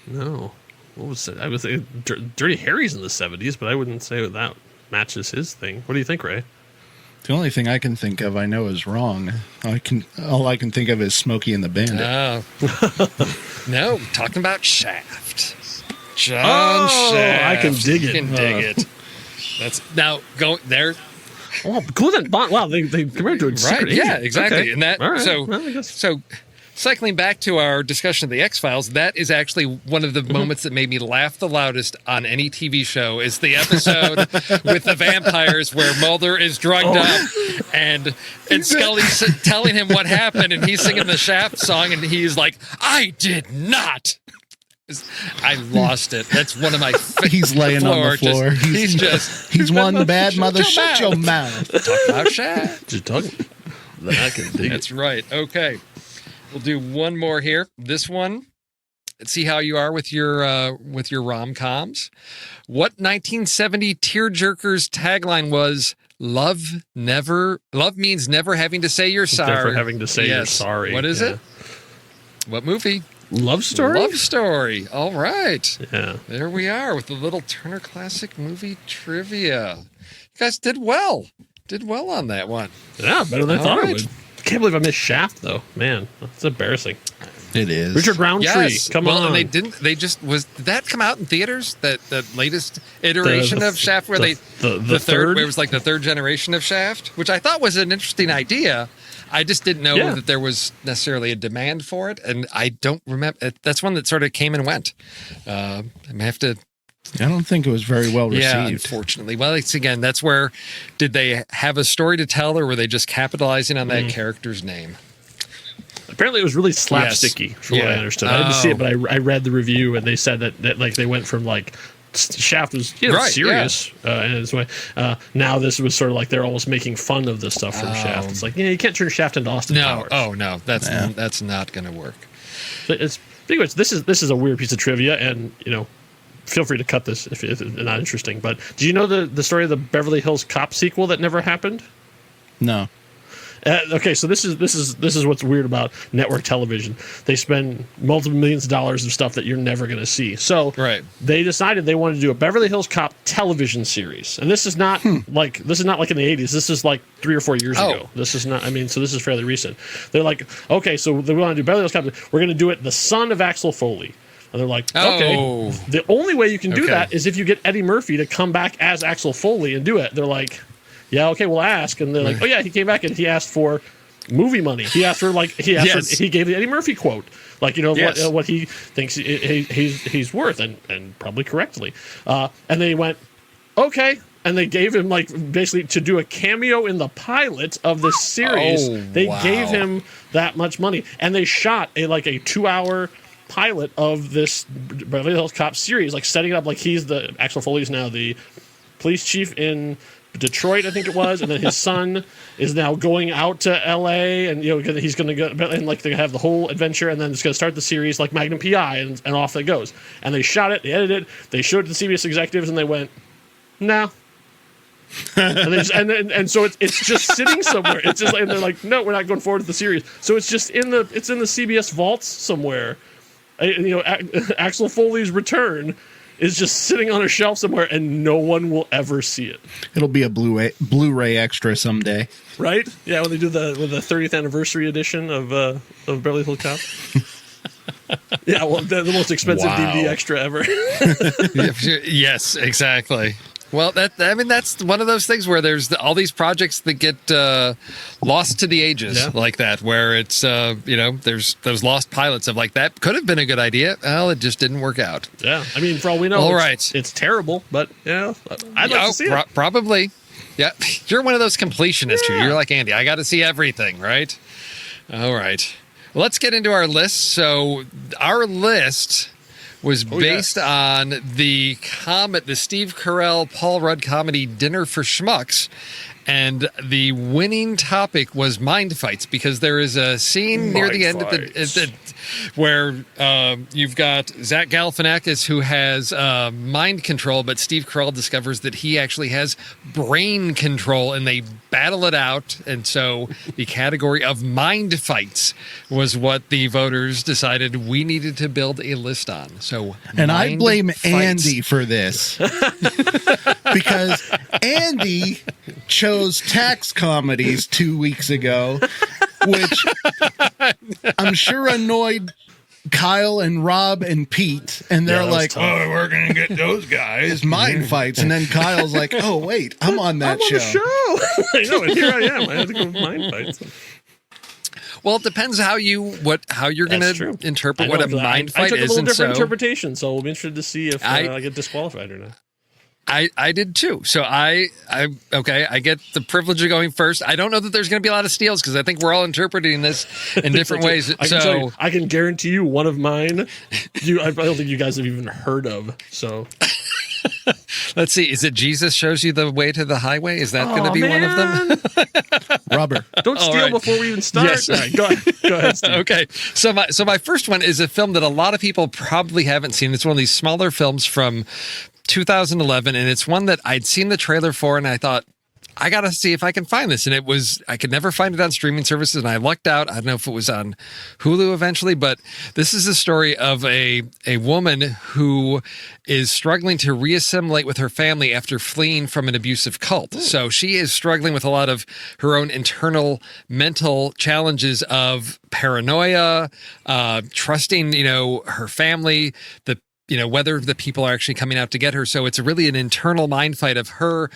No. What was it? I would say Dirty Harry's in the 70s, but I wouldn't say that matches his thing. What do you think, Ray? The only thing I can think of I know is wrong. All I can think of is Smokey and the Bandit. No. No, talking about Shaft. John Shaft. I can dig it. You can dig it. That's now go there. Oh, cooler than Bond. Wow, they compared to a secret Right. Yeah, agent. exactly. Okay. And that All right. so Well, I guess. so cycling back to our discussion of the X-Files, that is actually one of the moments that made me laugh the loudest on any TV show is the episode with the vampires where Mulder is drugged up and Scully's telling him what happened and he's singing the Shaft song and he's like, I did not. I lost it. That's one of my He's laying on the floor. He's one bad mother. Shut your mouth. Talk about Shaft. Just talking. I can dig it. That's right. Okay. We'll do one more here. This one. Let's see how you are with your rom-coms. What 1970 tearjerker's tagline was? Love means never having to say you're sorry. Never having to say you're sorry. What is it? What movie? Love Story? Love Story. All right. Yeah. There we are with the little Turner Classic Movie trivia. You guys did well. Did well on that one. Yeah, better than I thought right. it would. Can't believe I missed Shaft though. Man, that's embarrassing. It is. Richard Roundtree. Yes. Come well, on. and they didn't. They just was. Did that come out in theaters? That latest iteration of Shaft, where the third? where it was like the third generation of Shaft, which I thought was an interesting idea. I just didn't know that there was necessarily a demand for it, and I don't remember. That's one that sort of came and went. I may have to. I don't think it was very well received. Yeah, unfortunately. Well, it's again. That's where did they have a story to tell, or were they just capitalizing on that character's name? Apparently, it was really slapsticky, from what I understood. I didn't see it, but I read the review, and they said that like they went from like Shaft was serious in its way. Now this was sort of like they're almost making fun of the stuff from Shaft. It's like you can't turn Shaft into Austin Powers. Oh no, that's not going to work. But speaking of which, this is a weird piece of trivia, and feel free to cut this if it's not interesting. But do you know the story of the Beverly Hills Cop sequel that never happened? No. Okay, so this is what's weird about network television. They spend multiple millions of dollars of stuff that you're never going to see. So they decided they wanted to do a Beverly Hills Cop television series, and this is not like in the 80s. This is like 3 or 4 years ago. This is not. I mean, so this is fairly recent. They're like, okay, so they want to do Beverly Hills Cop. We're going to do it the son of Axel Foley. And they're like, okay, the only way you can do that is if you get Eddie Murphy to come back as Axel Foley and do it. They're like, yeah, okay, we'll ask. And they're like, oh yeah, he came back and he asked for movie money. He asked for he gave the Eddie Murphy quote, like what he thinks he's worth, and probably correctly. And they went, okay. And they gave him basically to do a cameo in the pilot of this series. They gave him that much money, and they shot a 2-hour pilot of this Beverly Hills Cop series, like setting it up like he's the Axel Foley's now the police chief in Detroit, I think it was, and then his son is now going out to L.A. and he's going to go and like they have the whole adventure, and then it's going to start the series like Magnum PI, and off it goes. And they shot it, they edited it, they showed it to CBS executives, and they went, no. and so it's just sitting somewhere. It's just and they're like, no, we're not going forward with the series. So it's just in the CBS vaults somewhere. Axel Foley's Return is just sitting on a shelf somewhere, and no one will ever see it. It'll be a Blu-ray extra someday, right? Yeah, when they do the 30th anniversary edition of Beverly Hills Cop. Yeah, well, the most expensive DVD extra ever. Yes, exactly. Well, that's one of those things where there's all these projects that get lost to the ages like that, where it's, there's those lost pilots of like, that could have been a good idea. Well, it just didn't work out. Yeah. I mean, for all we know, it's terrible, but I'd like to see it. Probably. Yeah. You're one of those completionists here. You're like, Andy, I got to see everything, right? All right. Let's get into our list. So our list was based on the Steve Carell, Paul Rudd comedy Dinner for Schmucks. And the winning topic was mind fights, because there is a scene near the end of where you've got Zach Galifianakis, who has mind control, but Steve Carell discovers that he actually has brain control, and they battle it out. And so the category of mind fights was what the voters decided we needed to build a list on. So, and I blame Andy for this because Andy chose tax comedies 2 weeks ago, which I'm sure annoyed Kyle and Rob and Pete, and they're like, "Oh, we're gonna get those guys mind fights," and then Kyle's like, "Oh, wait, I'm on that show." I know, and here I am. I had to go with mind fights. Well, it depends how you're going to interpret what a mind fight is. I took a little different interpretation, so we'll be interested to see if I get disqualified or not. I did too. So I get the privilege of going first. I don't know that there's going to be a lot of steals, because I think we're all interpreting this in different ways. I can guarantee you one of mine, I don't think you guys have even heard of. So let's see. Is it Jesus shows you the way to the highway? Is that going to be one of them? Rubber. Don't steal before we even start. Yes. All right, go ahead, Steve. Okay. So my first one is a film that a lot of people probably haven't seen. It's one of these smaller films from 2011, and it's one that I'd seen the trailer for, and I thought, I got to see if I can find this. And I could never find it on streaming services, and I lucked out. I don't know if it was on Hulu eventually, but this is the story of a woman who is struggling to reassimilate with her family after fleeing from an abusive cult. So she is struggling with a lot of her own internal mental challenges of paranoia, trusting, her family, whether the people are actually coming out to get her. So it's really an internal mind fight of her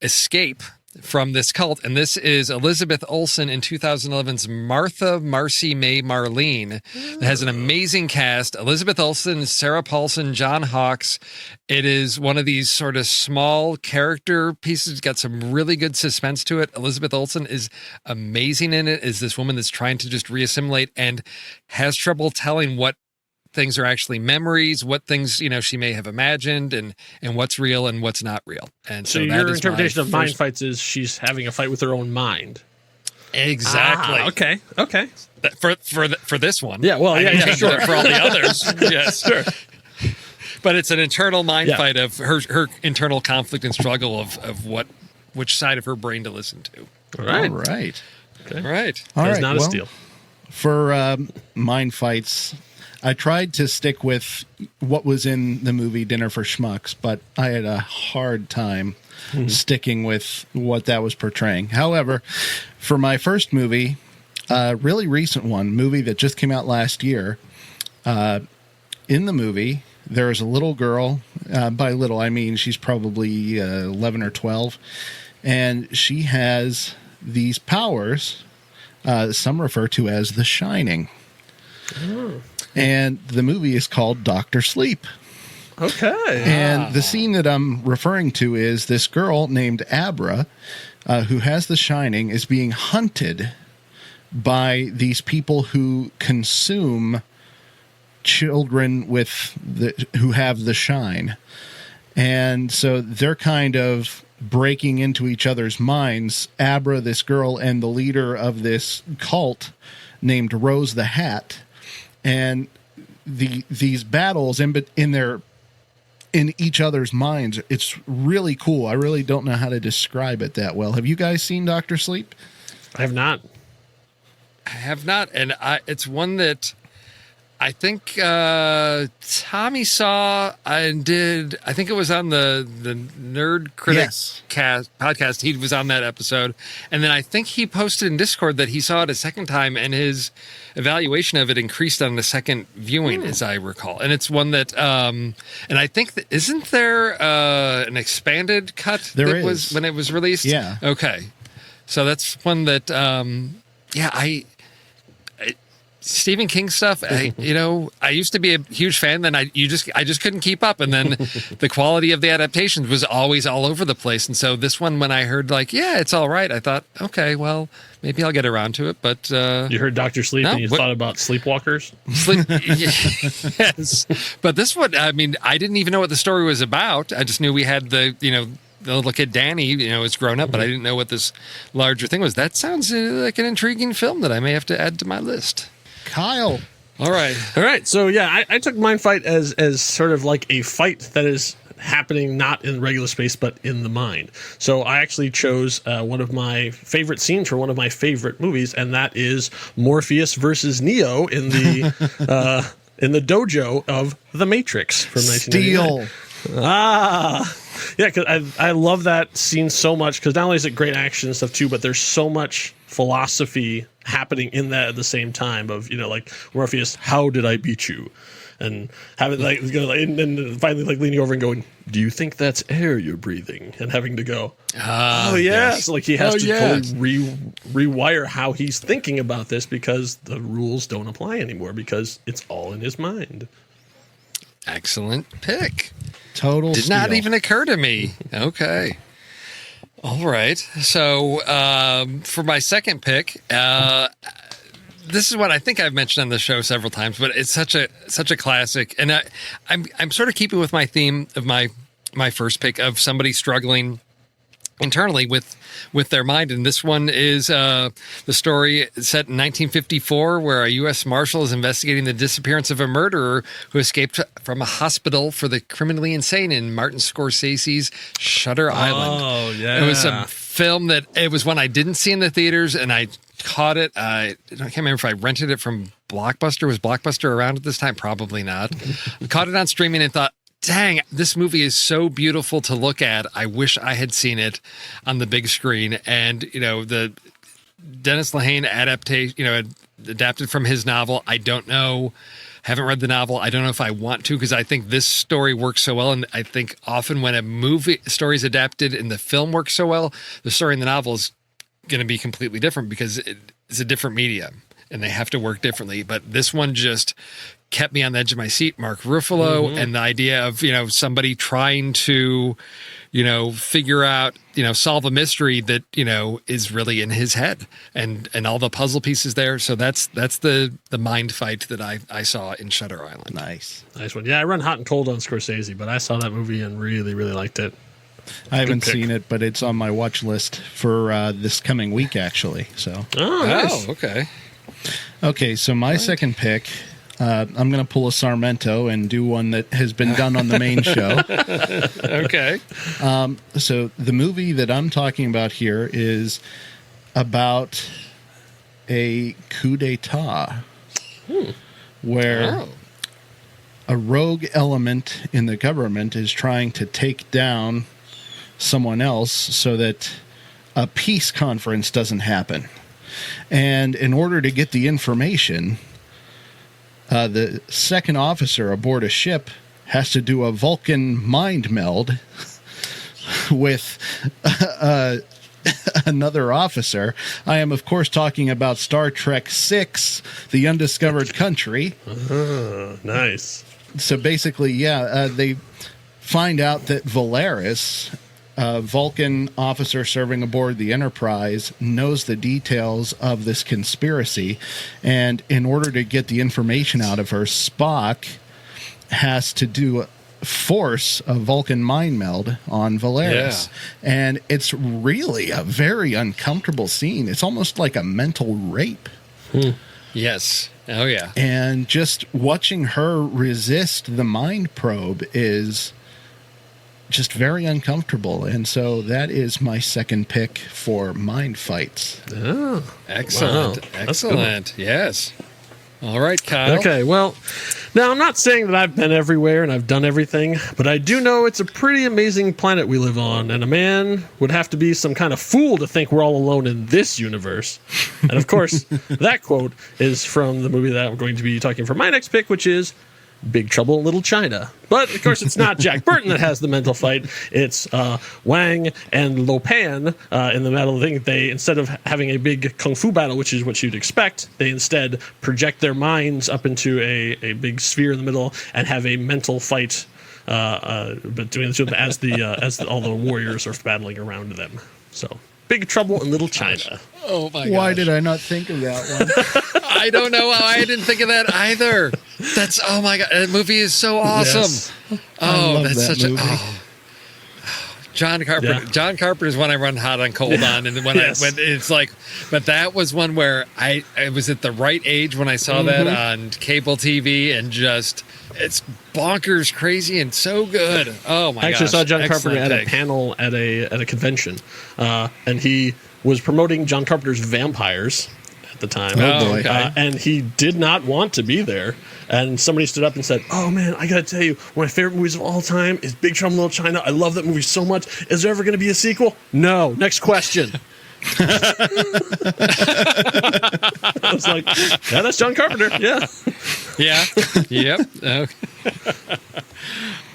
escape from this cult. And this is Elizabeth Olsen in 2011's Martha, Marcy, May, Marlene. It has an amazing cast. Elizabeth Olsen, Sarah Paulson, John Hawkes. It is one of these sort of small character pieces. It's got some really good suspense to it. Elizabeth Olsen is amazing in it, is this woman that's trying to just reassimilate and has trouble telling what things are actually memories, what things, she may have imagined, and what's real and what's not real. And so your interpretation of mind fights is she's having a fight with her own mind. Exactly. Okay. For this one. Yeah, well, sure. For all the others. Yes. Sure. But it's an internal mind fight of her internal conflict and struggle of which side of her brain to listen to. All right. Okay. All right. That's not a steal. For mind fights, I tried to stick with what was in the movie Dinner for Schmucks, but I had a hard time sticking with what that was portraying. However, for my first movie, a really recent movie that just came out last year, in the movie, there is a little girl. By little, I mean she's probably 11 or 12, and she has these powers, some refer to as the Shining. Oh. And the movie is called Dr. Sleep. Okay. And the scene that I'm referring to is this girl named Abra, who has the Shining, is being hunted by these people who consume children who have the shine. And so they're kind of breaking into each other's minds. Abra, this girl, and the leader of this cult named Rose the Hat. And these battles in each other's minds, it's really cool. I really don't know how to describe it that well. Have you guys seen Dr. Sleep? I have not. I have not, and it's one that I think Tommy saw and did. I think it was on the Nerd Critic podcast. He was on that episode, and then I think he posted in Discord that he saw it a second time, and his evaluation of it increased on the second viewing, as I recall. And it's one that, and I think isn't there an expanded cut was when it was released? Yeah. Okay, so that's one that, Stephen King stuff, I used to be a huge fan. Then I just couldn't keep up, and then the quality of the adaptations was always all over the place. And so this one, when I heard it's all right, I thought, okay, well, maybe I'll get around to it. But you heard Dr. Sleep, and you thought about Sleepwalkers. Yes, but this one, I mean, I didn't even know what the story was about. I just knew we had the little kid Danny, is grown up, but I didn't know what this larger thing was. That sounds like an intriguing film that I may have to add to my list. Kyle. All right. So yeah, I took Mind Fight as sort of like a fight that is happening not in regular space but in the mind. So I actually chose one of my favorite scenes for one of my favorite movies, and that is Morpheus versus Neo in the in the dojo of The Matrix from 1999. Steel. Yeah, because I love that scene so much, because not only is it great action and stuff too, but there's so much philosophy happening in that at the same time of, like Morpheus, how did I beat you? And having and finally leaning over and going, do you think that's air you're breathing? And having to go, oh yeah. Yes. So he has to totally rewire how he's thinking about this, because the rules don't apply anymore, because it's all in his mind. Excellent pick. Total Did not even occur to me. Okay. All right. So for my second pick, this is what I think I've mentioned on the show several times, but it's such a classic, and I'm sort of keeping with my theme of my first pick of somebody struggling internally with their mind. And this one is the story set in 1954, where a U.S. Marshal is investigating the disappearance of a murderer who escaped from a hospital for the criminally insane in Martin Scorsese's Shutter Island. Oh, yeah. It was a film that it was one I didn't see in the theaters, and I caught it. I can't remember if I rented it from Blockbuster. Was Blockbuster around at this time? Probably not. Caught it on streaming and thought, dang, this movie is so beautiful to look at. I wish I had seen it on the big screen. And, the Dennis Lehane adaptation, adapted from his novel. I don't know. Haven't read the novel. I don't know if I want to, because I think this story works so well. And I think often when a movie story is adapted and the film works so well, the story in the novel is going to be completely different, because it's a different medium and they have to work differently. But this one just kept me on the edge of my seat. Mark Ruffalo, and the idea of, somebody trying to, figure out, solve a mystery that, is really in his head, and all the puzzle pieces there. So that's the mind fight that I saw in Shutter Island. Nice one. Yeah, I run hot and cold on Scorsese, but I saw that movie and really, really liked it. I haven't seen it, but it's on my watch list for this coming week, actually. So. Oh, nice. Okay. Okay, so my second pick, I'm going to pull a Sarmento and do one that has been done on the main show. Okay. So the movie that I'm talking about here is about a coup d'etat, where a rogue element in the government is trying to take down someone else so that a peace conference doesn't happen. And in order to get the information, the second officer aboard a ship has to do a Vulcan mind meld with another officer. I am, of course, talking about Star Trek VI, The Undiscovered Country. Nice. So basically, they find out that Valeris, a Vulcan officer serving aboard the Enterprise knows the details of this conspiracy, and in order to get the information out of her, Spock has to force a Vulcan mind meld on Valeris. Yeah. And it's really a very uncomfortable scene. It's almost like a mental rape. Yes. Oh, yeah. And just watching her resist the mind probe is just very uncomfortable. And so that is my second pick for mind fights. Oh, excellent. Wow. Excellent. Yes. All right, Kyle. Okay, well, now I'm not saying that I've been everywhere and I've done everything, but I do know it's a pretty amazing planet we live on, and a man would have to be some kind of fool to think we're all alone in this universe. And of course, that quote is from the movie that I'm going to be talking for my next pick, which is Big Trouble in Little China. But, of course, it's not Jack Burton that has the mental fight. It's Wang and Lo Pan in the battle thing. They, instead of having a big kung fu battle, which is what you'd expect, they instead project their minds up into a big sphere in the middle and have a mental fight between the two of them as all the warriors are battling around them. So, Big Trouble in Little China. Oh, my gosh. Why did I not think of that one? I don't know how I didn't think of that either. That's, oh my God, that movie is so awesome. Yes. Oh, that's such movie. John Carpenter. Yeah. John Carpenter is one I run hot and cold on, and when when it's like, but that was one where I was at the right age when I saw that on cable TV, and just it's bonkers, crazy, and so good. Oh my! I actually saw John Carpenter at a panel at a convention, and he was promoting John Carpenter's Vampires at the time. Oh boy! And he did not want to be there. And somebody stood up and said, "Oh man, I gotta tell you, one of my favorite movies of all time is Big Trouble in Little China. I love that movie so much. Is there ever going to be a sequel?" No. Next question. I was like, "Yeah, that's John Carpenter." Yeah. Yeah. Yep. Okay.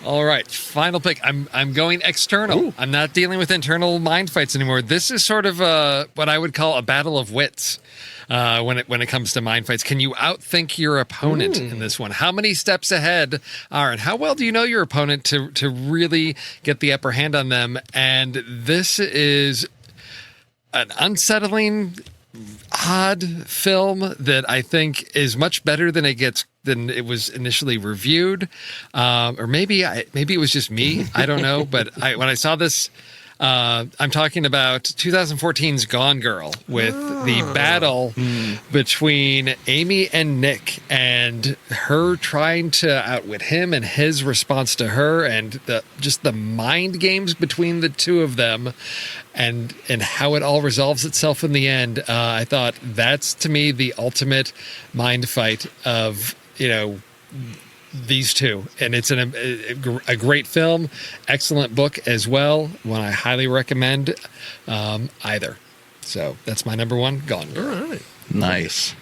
All right, final pick. I'm going external. Ooh. I'm not dealing with internal mind fights anymore. This is sort of what I would call a battle of wits. When it comes to mind fights, can you outthink your opponent in this one? How many steps ahead are, and how well do you know your opponent to really get the upper hand on them? And this is an unsettling, odd film that I think is much better than it was initially reviewed, or maybe it was just me. I don't know, but when I saw this. I'm talking about 2014's Gone Girl with the battle between Amy and Nick, and her trying to outwit him and his response to her, and just the mind games between the two of them, and how it all resolves itself in the end. I thought that's, to me, the ultimate mind fight of, these two, and it's a great film, excellent book as well, one I highly recommend either. So that's my number one, Gone Girl. All right. Nice.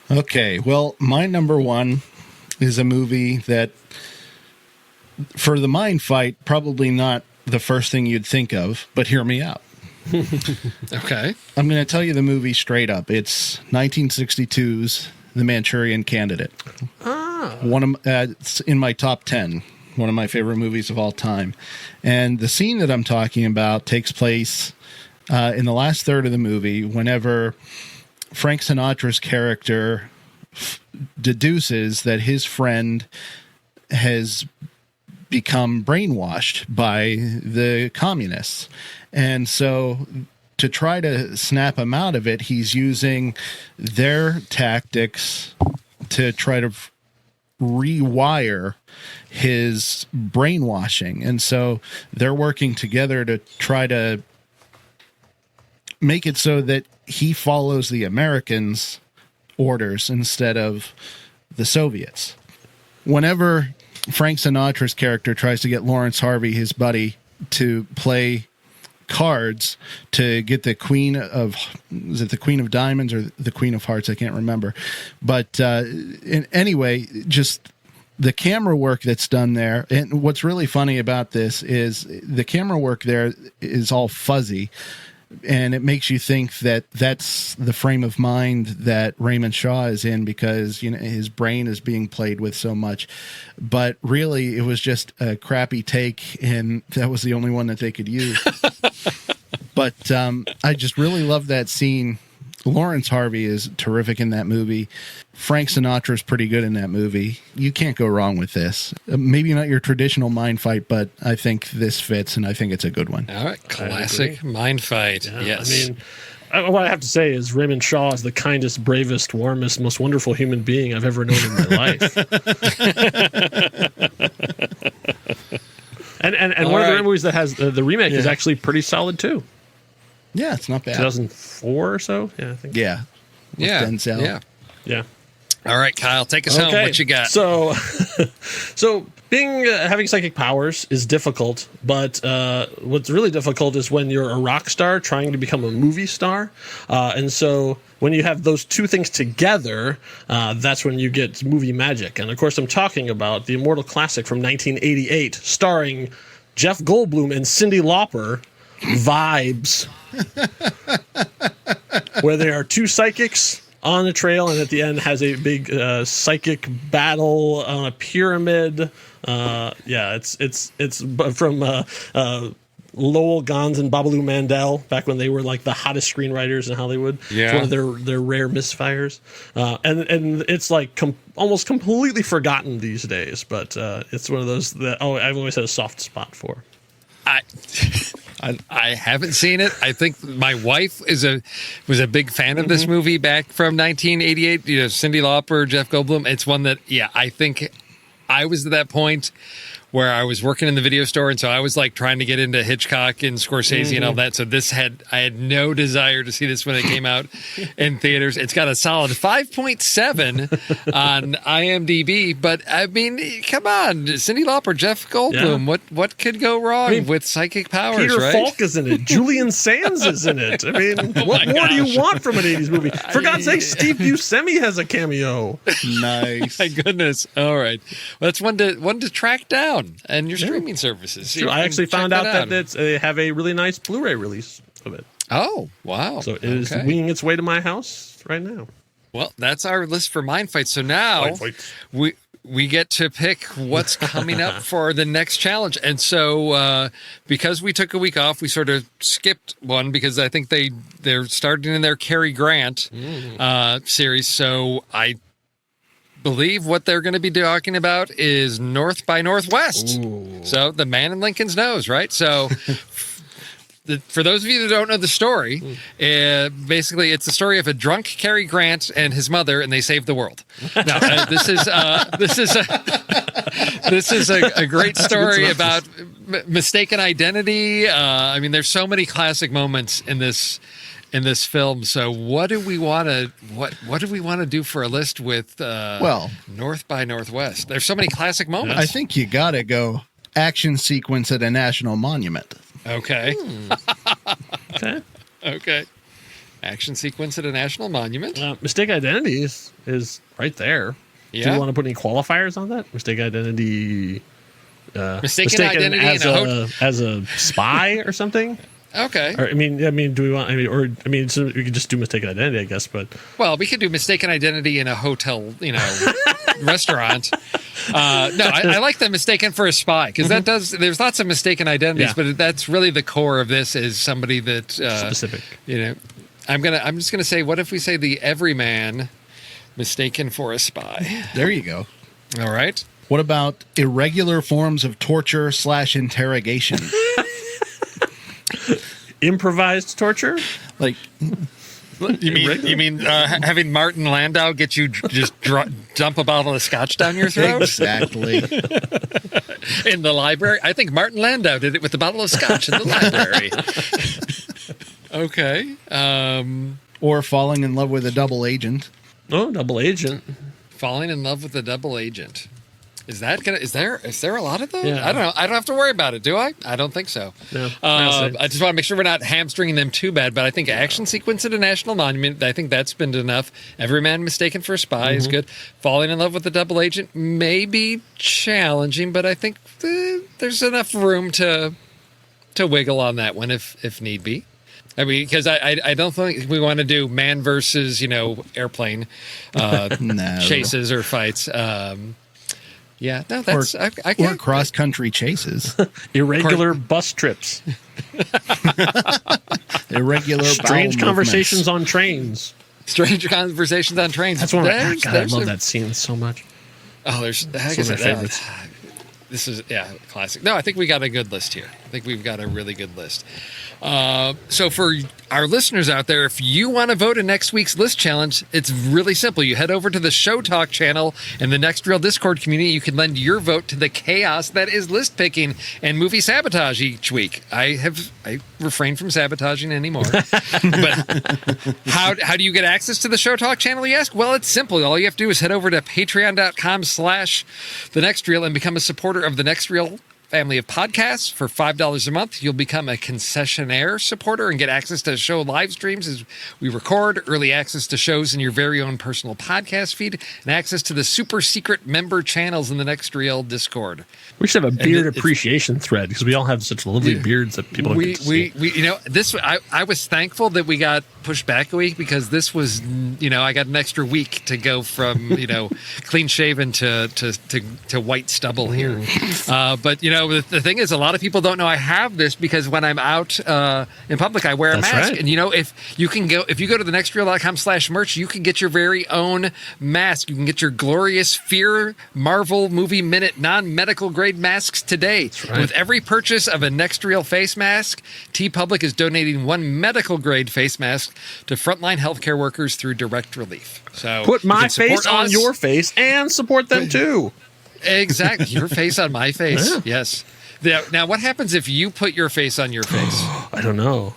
Okay, well, my number one is a movie that, for the mind fight, probably not the first thing you'd think of, but hear me out. Okay. I'm going to tell you the movie straight up. It's 1962's The Manchurian Candidate. It's in my top 10, one of my favorite movies of all time. And the scene that I'm talking about takes place in the last third of the movie, whenever Frank Sinatra's character deduces that his friend has become brainwashed by the communists. And so to try to snap him out of it, he's using their tactics to try to rewire his brainwashing. And so they're working together to try to make it so that he follows the Americans' orders instead of the Soviets. Whenever Frank Sinatra's character tries to get Lawrence Harvey, his buddy, to play cards to get the Queen of Diamonds or the Queen of Hearts, I can't remember, but anyway, just the camera work that's done there. And what's really funny about this is the camera work there is all fuzzy, And it makes you think that that's the frame of mind that Raymond Shaw is in, because his brain is being played with so much. But really, it was just a crappy take, and that was the only one that they could use. But I just really love that scene. Lawrence Harvey is terrific in that movie. Frank Sinatra is pretty good in that movie. You can't go wrong with this. Maybe not your traditional mind fight, but I think this fits, and I think it's a good one. All right, classic mind fight. Yeah, yes. I mean, what I have to say is Raymond Shaw is the kindest, bravest, warmest, most wonderful human being I've ever known in my life. and one of the movies that has the remake is actually pretty solid too. Yeah, it's not bad. 2004 or so? Yeah, I think. Yeah. Yeah. Denzel. Yeah. All right, Kyle, take us home. What you got? So having psychic powers is difficult, but what's really difficult is when you're a rock star trying to become a movie star. And so when you have those two things together, that's when you get movie magic. And of course, I'm talking about the immortal classic from 1988, starring Jeff Goldblum and Cyndi Lauper, Vibes, where there are two psychics on a trail, and at the end has a big psychic battle on a pyramid. It's from Lowell Gans and Babalu Mandel back when they were like the hottest screenwriters in Hollywood. Yeah, it's one of their rare misfires, and it's like almost completely forgotten these days. But it's one of those that I've always had a soft spot for. I haven't seen it. I think my wife was a big fan of this movie back from 1988. Cyndi Lauper, Jeff Goldblum. It's one that, I think I was at that point where I was working in the video store, and so I was like trying to get into Hitchcock and Scorsese and all that. So I had no desire to see this when it came out in theaters. It's got a solid 5.7 on IMDb, but I mean, come on, Cyndi Lauper, Jeff Goldblum. Yeah. What could go wrong with psychic powers? Peter right? Falk is in it. Julian Sands is in it. I mean, what more do you want from an 80s movie? For God's sake, Steve Buscemi has a cameo. Nice. My goodness. All right, well, that's one to track down. And your streaming services. Sure. I actually found out that they have a really nice Blu-ray release of it. Oh, wow. So it is winging its way to my house right now. Well, that's our list for Mind Fights. So now we get to pick what's coming up for the next challenge. And so because we took a week off, we sort of skipped one because I think they're starting in their Cary Grant series. So I believe what they're going to be talking about is North by Northwest. Ooh. So the man in Lincoln's nose, right? So for those of you that don't know the story, basically it's the story of a drunk Cary Grant and his mother, and they save the world. Now, this is a great story about mistaken identity. I mean, there's so many classic moments in this film. So what do we want to do for a list with North by Northwest? There's so many classic moments. I think you got to go action sequence at a national monument. Okay. Okay. Action sequence at a national monument. Mistaken identity is right there. Yeah. Do you want to put any qualifiers on that? Mistaken identity. Mistaken identity as a spy or something. Okay. Or, do we want? So we could just do mistaken identity, I guess. But we could do mistaken identity in a hotel, restaurant. No, I like the mistaken for a spy because that does. There's lots of mistaken identities, but that's really the core of this is somebody that specific. I'm just gonna say, what if we say the everyman mistaken for a spy? There you go. All right. What about irregular forms of torture / interrogation? Improvised torture? Like, you mean having Martin Landau get you just dump a bottle of scotch down your throat? Exactly. In the library? I think Martin Landau did it with a bottle of scotch in the library. Okay. Or falling in love with a double agent. Oh, double agent. Falling in love with a double agent. Is there a lot of those? Yeah. I don't know. I don't have to worry about it, do I? I don't think so. No. I just want to make sure we're not hamstringing them too bad. But I think action sequence at a national monument, I think that's been enough. Every man mistaken for a spy is good. Falling in love with a double agent may be challenging, but I think there's enough room to wiggle on that one if need be. I mean, because I don't think we want to do man versus, airplane No. chases or fights. Yeah, no, Or, that's I can't. cross-country chases. Irregular bus trips. Irregular Strange bowel conversations movements. on trains. Strange conversations on trains. That's one of my, There's- God, I there's love a- that scene so much. Oh, there's the heck It's is one of my it? favorites. This is classic. No, I think we got a good list here. I think we've got a really good list. So for our listeners out there, if you want to vote in next week's list challenge, it's really simple. You head over to the Show Talk channel and the Next Reel Discord community. You can lend your vote to the chaos that is list picking and movie sabotage each week. I refrain from sabotaging anymore. But how do you get access to the Show Talk channel, you ask? Well, it's simple. All you have to do is head over to patreon.com/the Next Reel and become a supporter of the Next Reel family of podcasts. For $5 a month, you'll become a concessionaire supporter and get access to show live streams as we record, early access to shows in your very own personal podcast feed, and access to the super secret member channels in the Next Reel Discord. We should have a beard it's- appreciation thread because we all have such lovely beards that people don't get to see. This I was thankful that we got pushed back a week because this was I got an extra week to go from clean shaven to white stubble here. But the thing is, a lot of people don't know I have this because when I'm out in public, I wear a That's mask. right. And if you go to thenextreel.com/merch, you can get your very own mask. You can get your glorious Fear Marvel Movie Minute non-medical grade masks today. right. With every purchase of a Next Reel face mask, TeePublic is donating one medical grade face mask to frontline healthcare workers through Direct Relief. So Put you my can support face on us. your face and support them too. Exactly. Your face on my face. Yeah. Yes. Now, what happens if you put your face on your face? I don't know.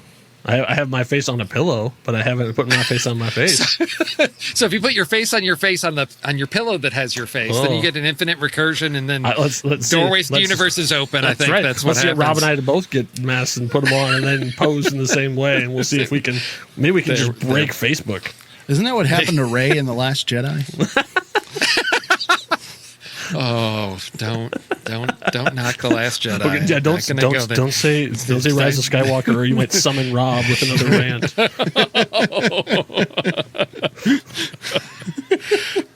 I have my face on a pillow, but I haven't put my face on my face. So if you put your face on your pillow that has your face, then you get an infinite recursion, and then Let's see. doorways to universes open. I think right. that's Let's what get happens. Rob and I to both get masks and put them on, and then pose in the same way, and we'll see if we can. Maybe we can just break Facebook. Isn't that what happened to Rey in The Last Jedi? Oh, don't knock the Last Jedi. Okay, yeah, don't say Rise of Skywalker, or you might summon Rob with another rant.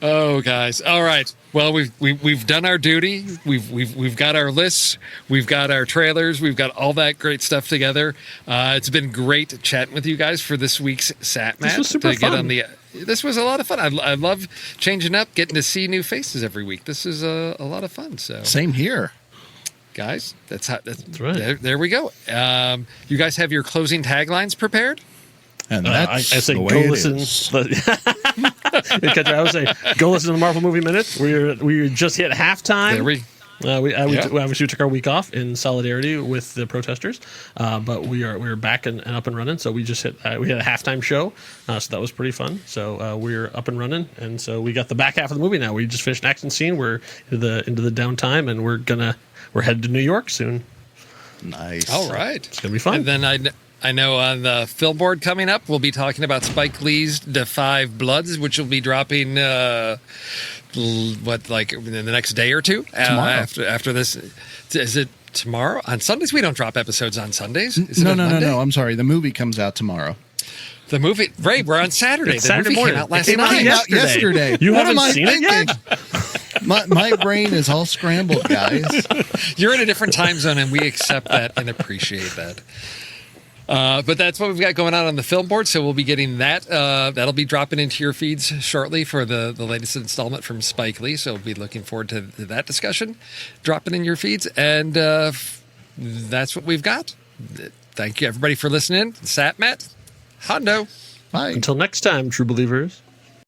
Oh, guys! All right. Well, we've done our duty. We've got our lists. We've got our trailers. We've got all that great stuff together. It's been great chatting with you guys for this week's SatMat. This was super fun. This was a lot of fun. I love changing up, getting to see new faces every week. This is a lot of fun. So, Same here. guys, that's right. There we go. You guys have your closing taglines prepared? And I that's say the go way it listen. is. I would say go listen to the Marvel Movie Minute. We just hit halftime. There we. We obviously took our week off in solidarity with the protesters, but we're back and up and running. So we just hit we had a halftime show, so that was pretty fun. So we're up and running, and so we got the back half of the movie now. We just finished an action scene. We're into the downtime, and we're headed to New York soon. Nice. All right. It's gonna be fun. And then I know on the film board coming up, we'll be talking about Spike Lee's The Five Bloods, which will be dropping in the next day or two Tomorrow. after this. Is it tomorrow? On Sundays? We don't drop episodes on Sundays. Is it No, on no, no, Monday? no. I'm sorry. The movie comes out tomorrow. The movie, Ray, we're on Saturday. It's The Saturday movie morning. came out last It came out night. yesterday. You What haven't am I seen it yet? thinking? My brain is all scrambled, guys. You're in a different time zone, and we accept that and appreciate that. But that's what we've got going on the film board. So we'll be getting that. That'll be dropping into your feeds shortly for the latest installment from Spike Lee. So we'll be looking forward to that discussion dropping in your feeds. And that's what we've got. Thank you, everybody, for listening. SatMat, Hondo. Bye. Until next time, true believers.